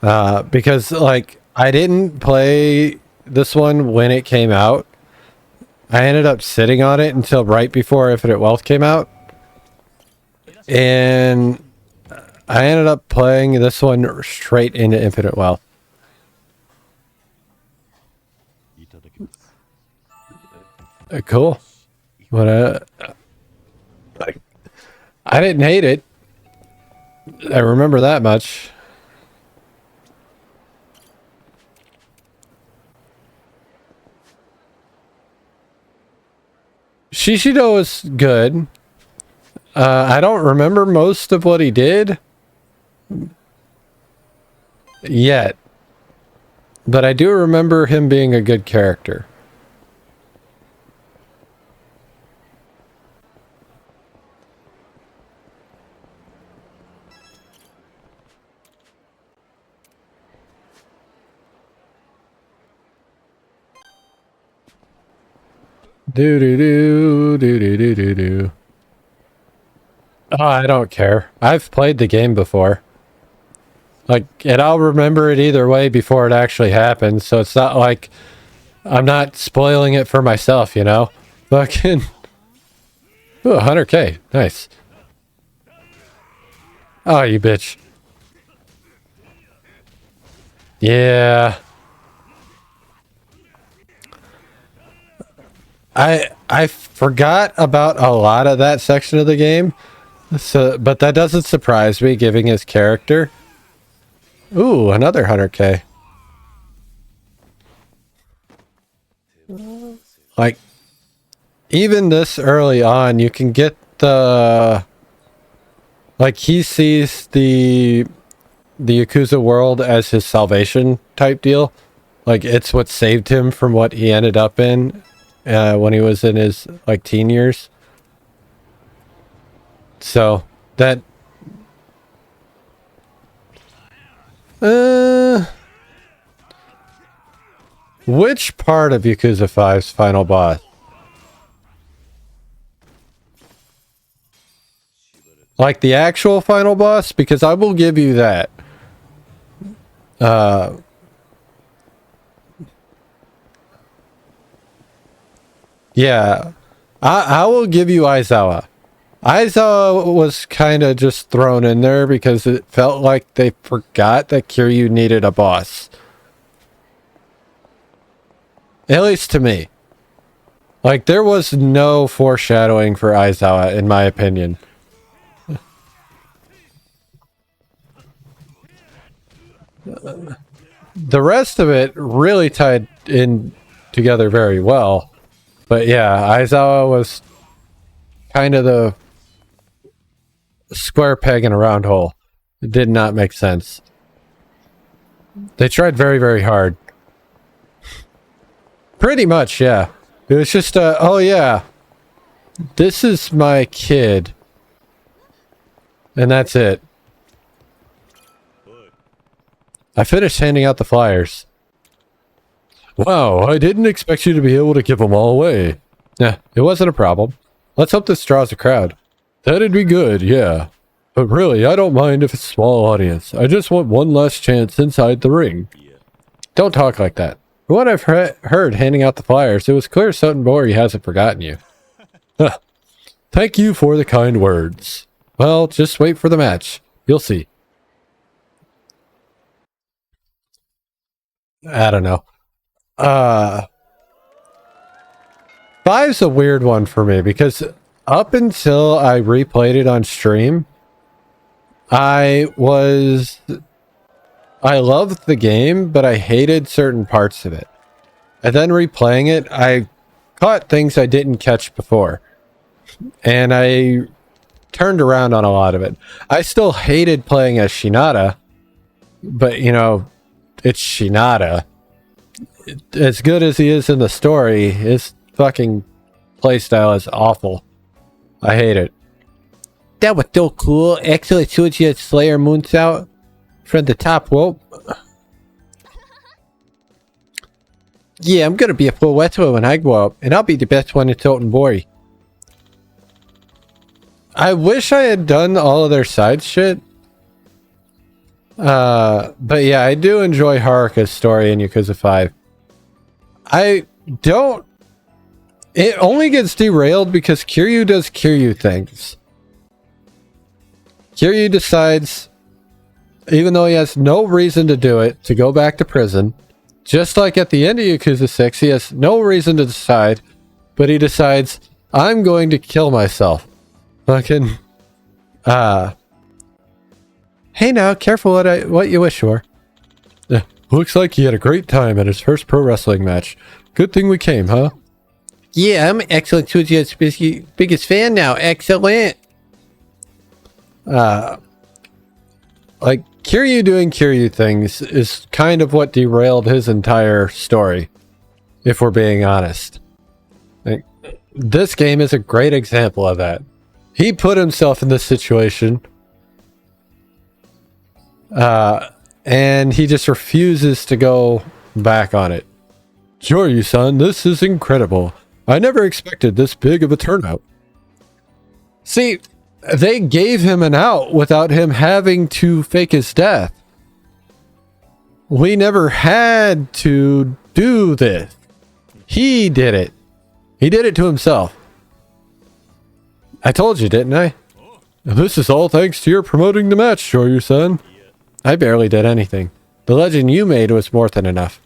Because like I didn't play this one when it came out. I ended up sitting on it until right before Infinite Wealth came out, and I ended up playing this one straight into Infinite Wealth. Cool. But I didn't hate it. I remember that much. Shishido was good. I don't remember most of what he did yet, but I do remember him being a good character. Do do do do do do do do. Oh, I don't care. I've played the game before. Like, and I'll remember it either way before it actually happens, so it's not like I'm not spoiling it for myself, you know? Fucking... Ooh, 100k. Nice. Oh, you bitch. Yeah. I forgot about a lot of that section of the game, so but that doesn't surprise me, given his character. Ooh, another 100k. Like, even this early on, you can get the... Like, he sees the Yakuza world as his salvation type deal. Like, it's what saved him from what he ended up in when he was in his, like, teen years. So, that... Which part of Yakuza 5's final boss? Like the actual final boss? Because I will give you that. Yeah. I will give you Aizawa. Aizawa was kind of just thrown in there because it felt like they forgot that Kiryu needed a boss. At least to me. Like, there was no foreshadowing for Aizawa, in my opinion. The rest of it really tied in together very well. But yeah, Aizawa was kind of the square peg in a round hole. It did not make sense. They tried very, very hard. Pretty much, yeah. It was just, oh yeah, this is my kid. And that's it. I finished handing out the flyers. Wow, I didn't expect you to be able to give them all away. Nah, it wasn't a problem. Let's hope this draws a crowd. That'd be good, yeah. But really, I don't mind if it's a small audience. I just want one last chance inside the ring. Don't talk like that. From what I've heard handing out the flyers, it was clear Sotenbori hasn't forgotten you. Huh. Thank you for the kind words. Well, just wait for the match. You'll see. I don't know. 5's a weird one for me because up until I replayed it on stream, I loved the game, but I hated certain parts of it. And then replaying it, I caught things I didn't catch before. And I turned around on a lot of it. I still hated playing as Shinada, but you know, it's Shinada. As good as he is in the story, his fucking playstyle is awful. I hate it. That was so cool. Excellent Suji Slayer moons out from the top rope. Yeah, I'm gonna be a pro wrestler when I grow up, and I'll be the best one in Toten Bori. I wish I had done all of their side shit. But yeah, I do enjoy Haruka's story in Yakuza 5. I don't... It only gets derailed because Kiryu does Kiryu things. Kiryu decides, even though he has no reason to do it, to go back to prison. Just like at the end of Yakuza 6, he has no reason to decide, but he decides, I'm going to kill myself. Fucking, hey now, careful what you wish for. Looks like he had a great time at his first pro wrestling match. Good thing we came, huh? Yeah, I'm Excellent Tsuji's biggest fan now. Excellent. Like, Kiryu doing Kiryu things is kind of what derailed his entire story, if we're being honest. Like, this game is a great example of that. He put himself in this situation, and he just refuses to go back on it. Kyoryu-san, this is incredible. I never expected this big of a turnout. See, they gave him an out without him having to fake his death. We never had to do this. He did it. He did it to himself. I told you, didn't I? This is all thanks to your promoting the match, Shoryu-san. I barely did anything. The legend you made was more than enough.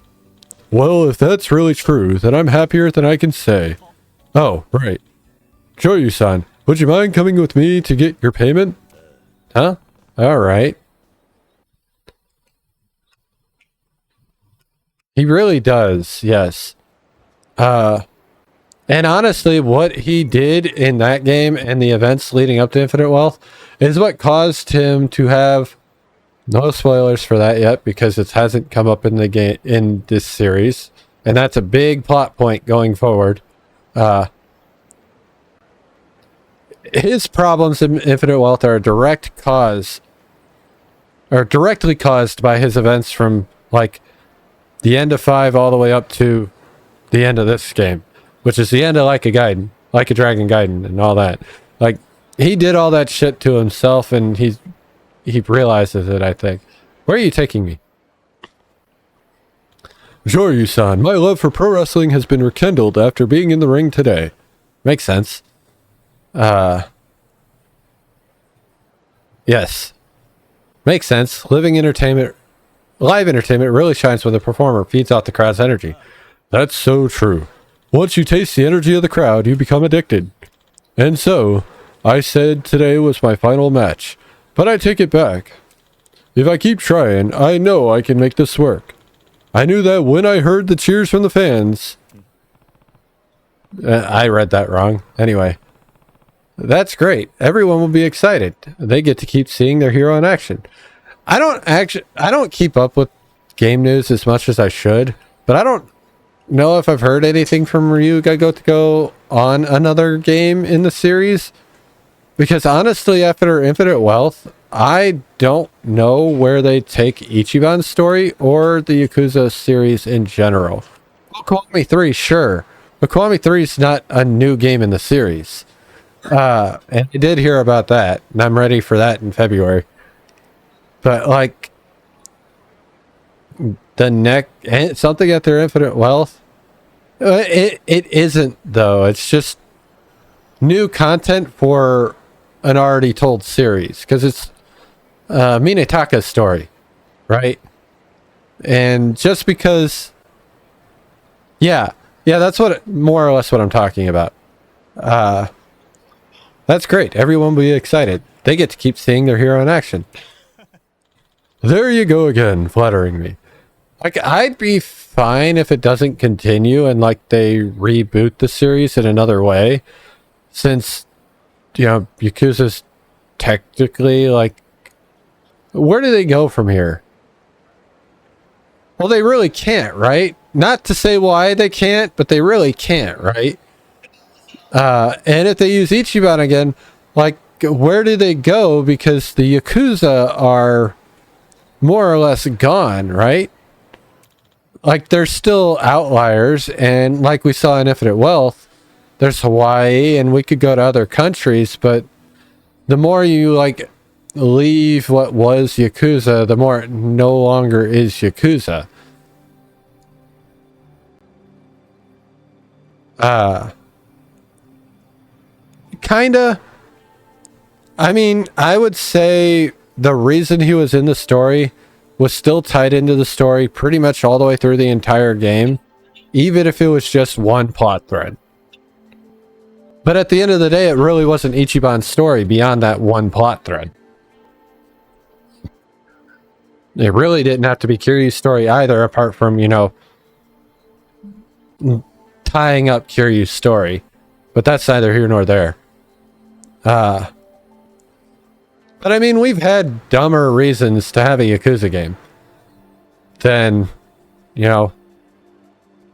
Well, if that's really true, then I'm happier than I can say. Oh, right. Shoryu-san, would you mind coming with me to get your payment? Huh? Alright. He really does, yes. And honestly, what he did in that game and the events leading up to Infinite Wealth is what caused him to have... No spoilers for that yet, because it hasn't come up in the game in this series. And that's a big plot point going forward. His problems in Infinite Wealth are directly caused by his events from like the end of 5 all the way up to the end of this game, which is the end of Like a Gaiden, Like a Dragon Gaiden and all that. Like, he did all that shit to himself, and he realizes it, I think. Where are you taking me? Shoryu-san, my love for pro wrestling has been rekindled after being in the ring today. Makes sense. Yes. Makes sense. Live entertainment really shines when the performer feeds off the crowd's energy. That's so true. Once you taste the energy of the crowd, you become addicted. And so, I said today was my final match. But I take it back. If I keep trying, I know I can make this work. I knew that when I heard the cheers from the fans... I read that wrong. Anyway. That's great. Everyone will be excited. They get to keep seeing their hero in action. I don't keep up with game news as much as I should, but I don't know if I've heard anything from Ryu Gotoku on another game in the series. Because honestly, after Infinite Wealth, I don't know where they take Ichiban's story or the Yakuza series in general. Well, Kiwami 3, sure. But Kiwami 3 is not a new game in the series. And I did hear about that, and I'm ready for that in February. But, like, something at their Infinite Wealth, it isn't, though. It's just new content for an already told series, because it's Minetaka's story, right? And just because, yeah, that's more or less what I'm talking about. That's great. Everyone will be excited. They get to keep seeing their hero in action. There you go again, flattering me. Like, I'd be fine if it doesn't continue and like they reboot the series in another way, since, you know, Yakuza's technically, like, where do they go from here? Well, they really can't, right? Not to say why they can't, but they really can't, right? And if they use Ichiban again, like, like, where do they go? Because the Yakuza are more or less gone, right? Like, there's still outliers, and like we saw in Infinite Wealth, there's Hawaii, and we could go to other countries, but the more you, like, leave what was Yakuza, the more it no longer is Yakuza. Kinda. I mean, I would say the reason he was in the story was still tied into the story pretty much all the way through the entire game, even if it was just one plot thread. But at the end of the day, it really wasn't Ichiban's story beyond that one plot thread. It really didn't have to be Kiryu's story either, apart from, you know, tying up Kiryu's story. But that's neither here nor there. But I mean, we've had dumber reasons to have a Yakuza game than, you know,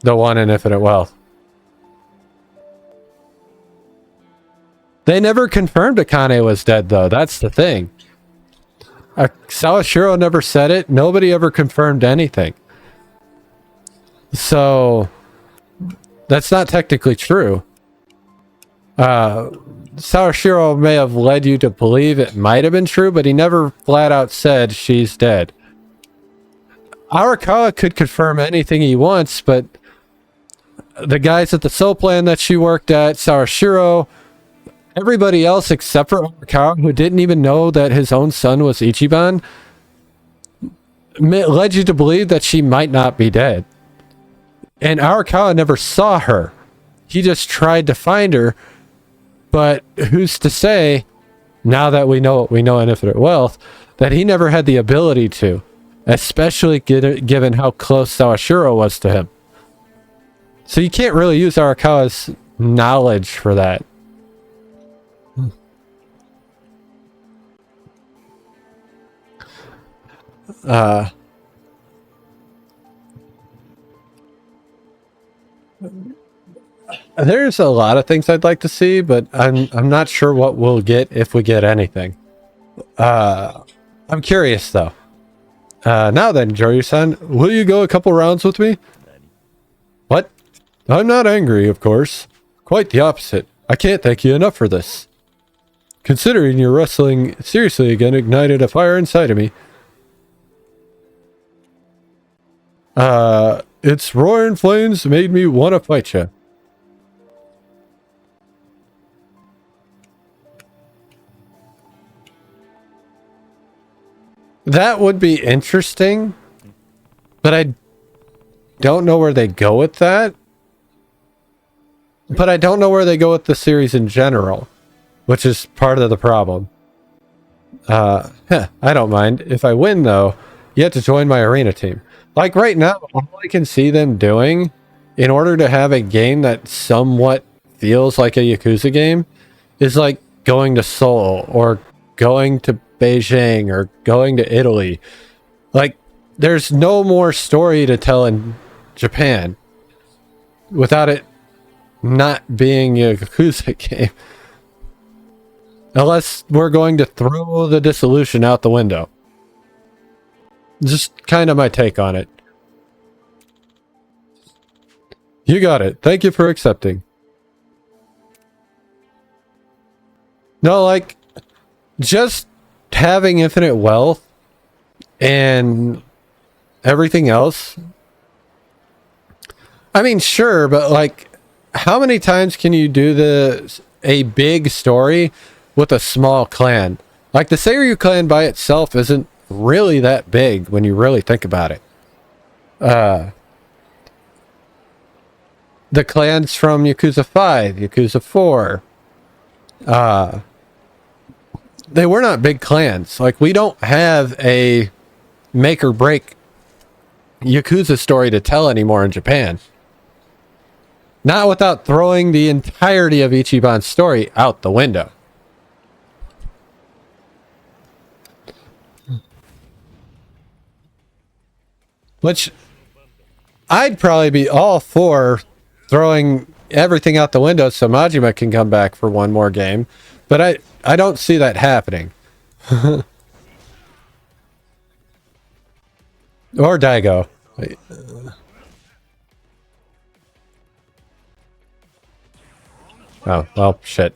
the one in Infinite Wealth. They never confirmed Akane was dead, though. That's the thing. Sawashiro never said it. Nobody ever confirmed anything. So, that's not technically true. Sawashiro may have led you to believe it might have been true, but he never flat out said she's dead. Arakawa could confirm anything he wants, but the guys at the Soul Plan that she worked at, Sawashiro, everybody else except for Arakawa, who didn't even know that his own son was Ichiban, led you to believe that she might not be dead. And Arakawa never saw her. He just tried to find her. But who's to say, now that we know what we know in Infinite Wealth, that he never had the ability to, especially given how close Sawashiro was to him. So you can't really use Arakawa's knowledge for that. There's a lot of things I'd like to see, but I'm not sure what we'll get if we get anything. I'm curious though. Now then, Joryu-san, will you go a couple rounds with me? What? I'm not angry, of course. Quite the opposite. I can't thank you enough for this. Considering your wrestling seriously again ignited a fire inside of me. Its roaring flames made me want to fight you. That would be interesting, but I don't know where they go with that. But I don't know where they go with the series in general, which is part of the problem. I don't mind. If I win, though, you have to join my arena team. Like right now, all I can see them doing, in order to have a game that somewhat feels like a Yakuza game, is like going to Seoul or going to Beijing or going to Italy. Like, there's no more story to tell in Japan without it not being a Yakuza game. Unless we're going to throw the dissolution out the window. Just kind of my take on it. You got it. Thank you for accepting. No, like, just having infinite wealth and everything else. I mean, sure, but like, how many times can you do a big story with a small clan? Like the Seiryu clan by itself isn't really that big when you really think about it. The clans from Yakuza 5, Yakuza 4, they were not big clans. Like, we don't have a make or break Yakuza story to tell anymore in Japan. Not without throwing the entirety of Ichiban's story out the window. Which I'd probably be all for throwing everything out the window so Majima can come back for one more game. But I don't see that happening. Or Daigo. Oh, well, shit.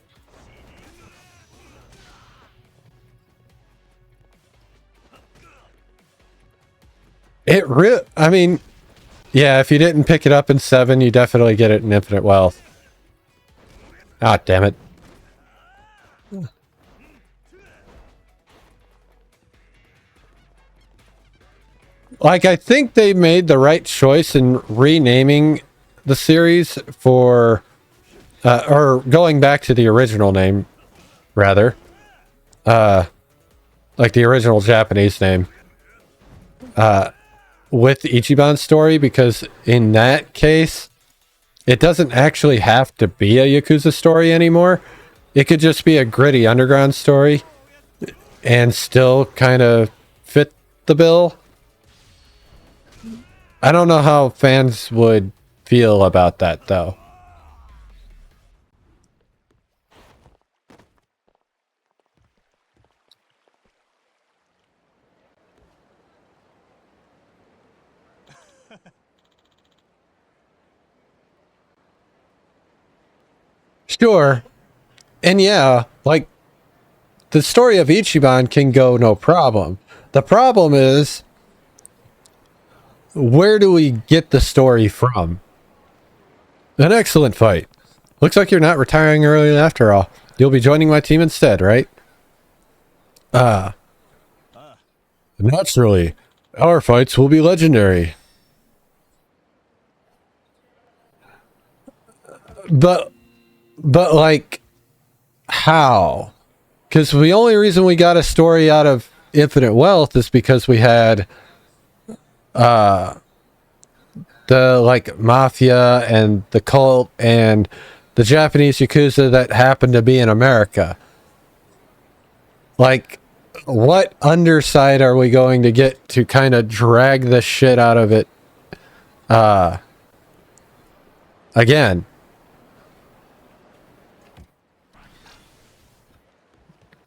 I mean, yeah, if you didn't pick it up in 7, you definitely get it in Infinite Wealth. Ah, damn it. Like, I think they made the right choice in renaming the series for, or going back to the original name, rather. Like the original Japanese name. With Ichiban's story, because in that case, it doesn't actually have to be a Yakuza story anymore. It could just be a gritty underground story and still kind of fit the bill. I don't know how fans would feel about that, though. Sure. And yeah, like, the story of Ichiban can go no problem. The problem is, where do we get the story from? An excellent fight. Looks like you're not retiring early after all. You'll be joining my team instead, right? Naturally. Our fights will be legendary. But like, how? Because the only reason we got a story out of Infinite Wealth is because we had the like mafia and the cult and the Japanese Yakuza that happened to be in America. Like, what underside are we going to get to kind of drag the shit out of it again?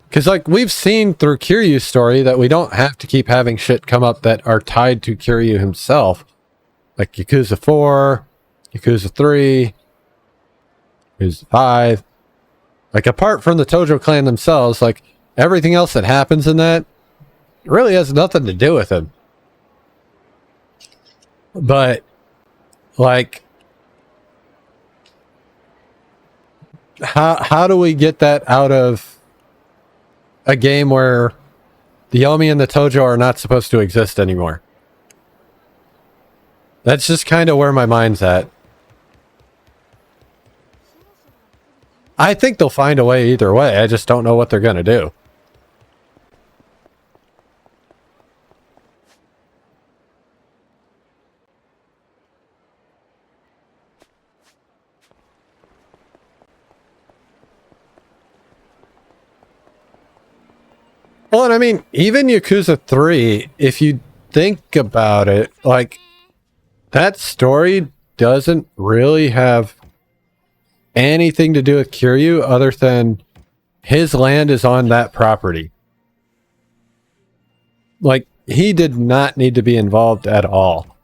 Because, like, we've seen through Kiryu's story that we don't have to keep having shit come up that are tied to Kiryu himself. Like Yakuza 4, Yakuza 3, Yakuza 5. Like, apart from the Tojo clan themselves, like, everything else that happens in that really has nothing to do with him. But, like, how do we get that out of a game where the Yomi and the Tojo are not supposed to exist anymore? That's just kind of where my mind's at. I think they'll find a way either way. I just don't know what they're going to do. Well, and I mean, even Yakuza 3, if you think about it, like, that story doesn't really have anything to do with Kiryu other than his land is on that property. Like, he did not need to be involved at all.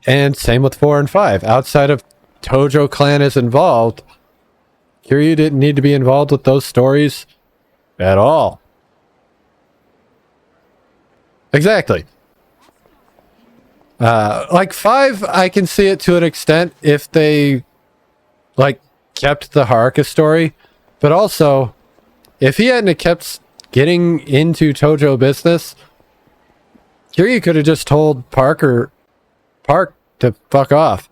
And same with 4 and 5. Outside of Tojo clan is involved, Kiryu didn't need to be involved with those stories at all. Exactly. Like 5, I can see it to an extent if they, like, kept the Haruka story. But also, if he hadn't kept getting into Tojo business, Kiryu could have just told Park to fuck off.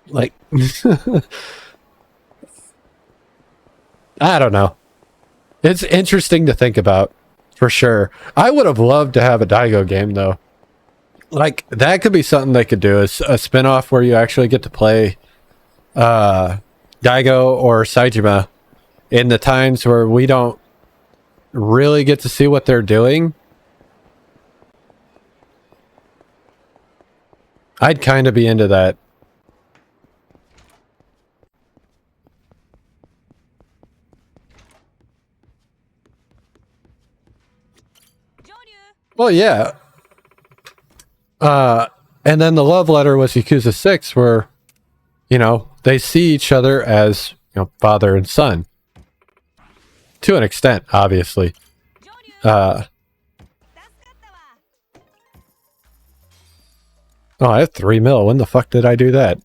Like, I don't know. It's interesting to think about, for sure. I would have loved to have a Daigo game, though. Like, that could be something they could do, is a spin-off where you actually get to play Daigo or Saejima in the times where we don't really get to see what they're doing. I'd kind of be into that. Well, yeah. And then the love letter was Yakuza 6, where, you know, they see each other as, you know, father and son. To an extent, obviously. Oh, I have 3 mil. When the fuck did I do that?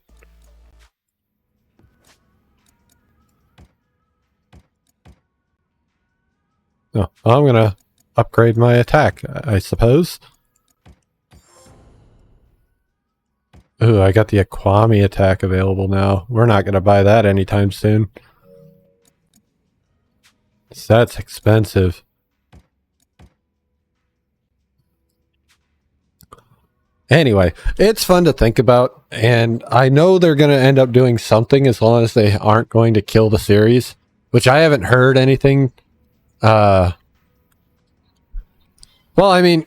Oh, I'm gonna upgrade my attack, I suppose. Ooh, I got the Aquami attack available now. We're not gonna buy that anytime soon. That's expensive. Anyway, it's fun to think about, and I know they're going to end up doing something as long as they aren't going to kill the series, which I haven't heard anything. Well, I mean,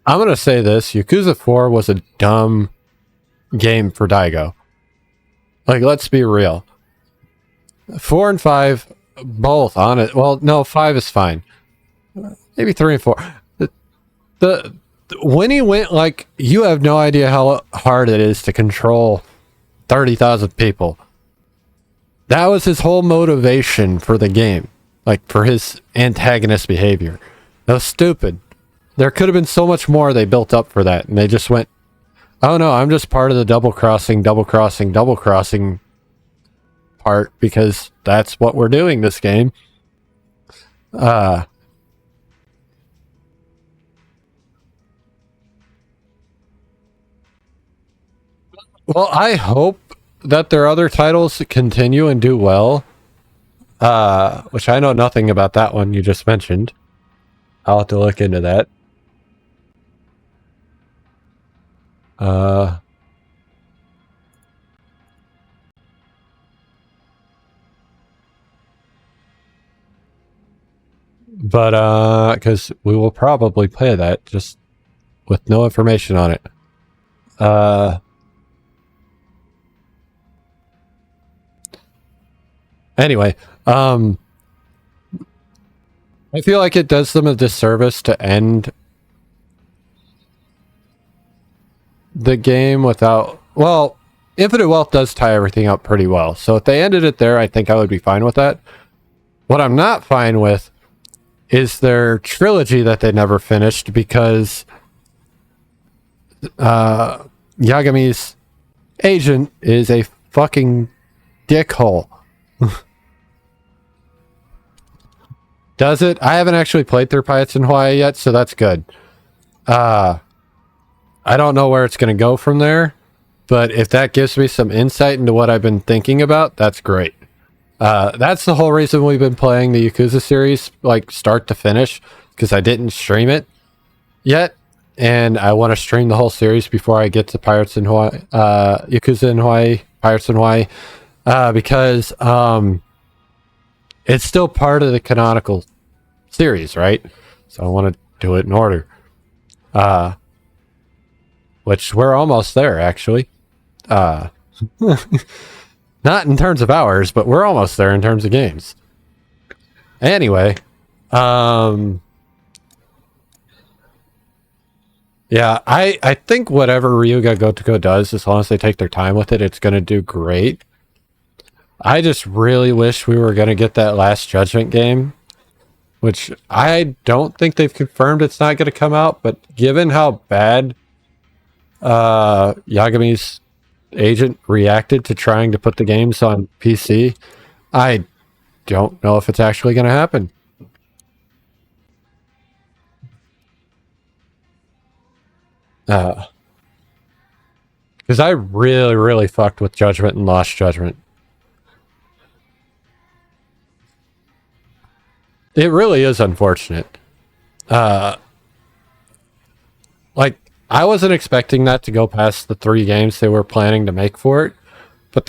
I'm going to say this. Yakuza 4 was a dumb game for Daigo. Like, let's be real. 4 and 5, both on it. Well, no, 5 is fine. Maybe 3 and 4. When he went, like, you have no idea how hard it is to control 30,000 people. That was his whole motivation for the game. Like, for his antagonist behavior. That was stupid. There could have been so much more they built up for that. And they just went, oh no, I'm just part of the double crossing part because that's what we're doing this game. Well, I hope that their other titles continue and do well. Which I know nothing about that one you just mentioned. I'll have to look into that. But because we will probably play that just with no information on it. Anyway, I feel like it does them a disservice to end the game without... Well, Infinite Wealth does tie everything up pretty well. So if they ended it there, I think I would be fine with that. What I'm not fine with is their trilogy that they never finished because Yagami's agent is a fucking dickhole. Does it? I haven't actually played through Pirates in Hawaii yet, so that's good. I don't know where it's going to go from there, but if that gives me some insight into what I've been thinking about, that's great. That's the whole reason we've been playing the Yakuza series, like start to finish, because I didn't stream it yet, and I want to stream the whole series before I get to Pirates in Hawaii, Yakuza in Hawaii, Pirates in Hawaii, because it's still part of the canonical series, right? So I want to do it in order. Which we're almost there, actually. Not in terms of hours, but we're almost there in terms of games. Anyway, yeah, I think whatever Ryuga Gotoku does, as long as they take their time with it, it's going to do great. I just really wish we were going to get that Last Judgment game, which I don't think they've confirmed it's not going to come out, but given how bad Yagami's agent reacted to trying to put the games on PC, I don't know if it's actually going to happen. Because I really, really fucked with Judgment and Lost Judgment. It really is unfortunate. Like, I wasn't expecting that to go past the 3 games they were planning to make for it, but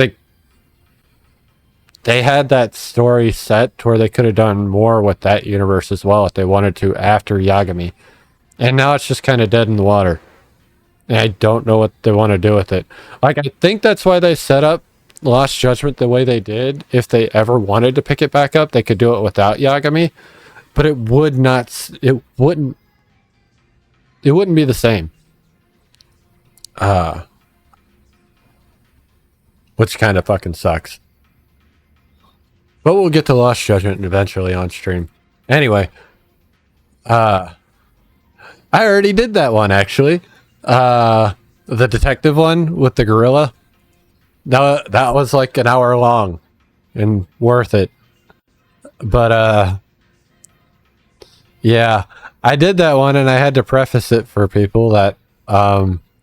they had that story set to where they could have done more with that universe as well if they wanted to after Yagami. And now it's just kind of dead in the water. And I don't know what they want to do with it. Like, I think that's why they set up Lost Judgment the way they did. If they ever wanted to pick it back up, they could do it without Yagami. But it would not. It wouldn't be the same. Which kind of fucking sucks. But we'll get to Lost Judgment eventually on stream. Anyway, I already did that one actually. The detective one with the gorilla. That was like an hour long and worth it. But yeah, I did that one and I had to preface it for people that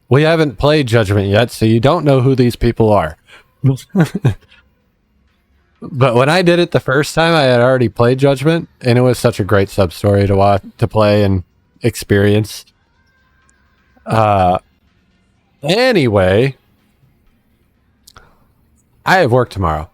we haven't played Judgment yet, so you don't know who these people are. But when I did it the first time, I had already played Judgment, and it was such a great sub story to watch, to play, and experience. Anyway, I have work tomorrow,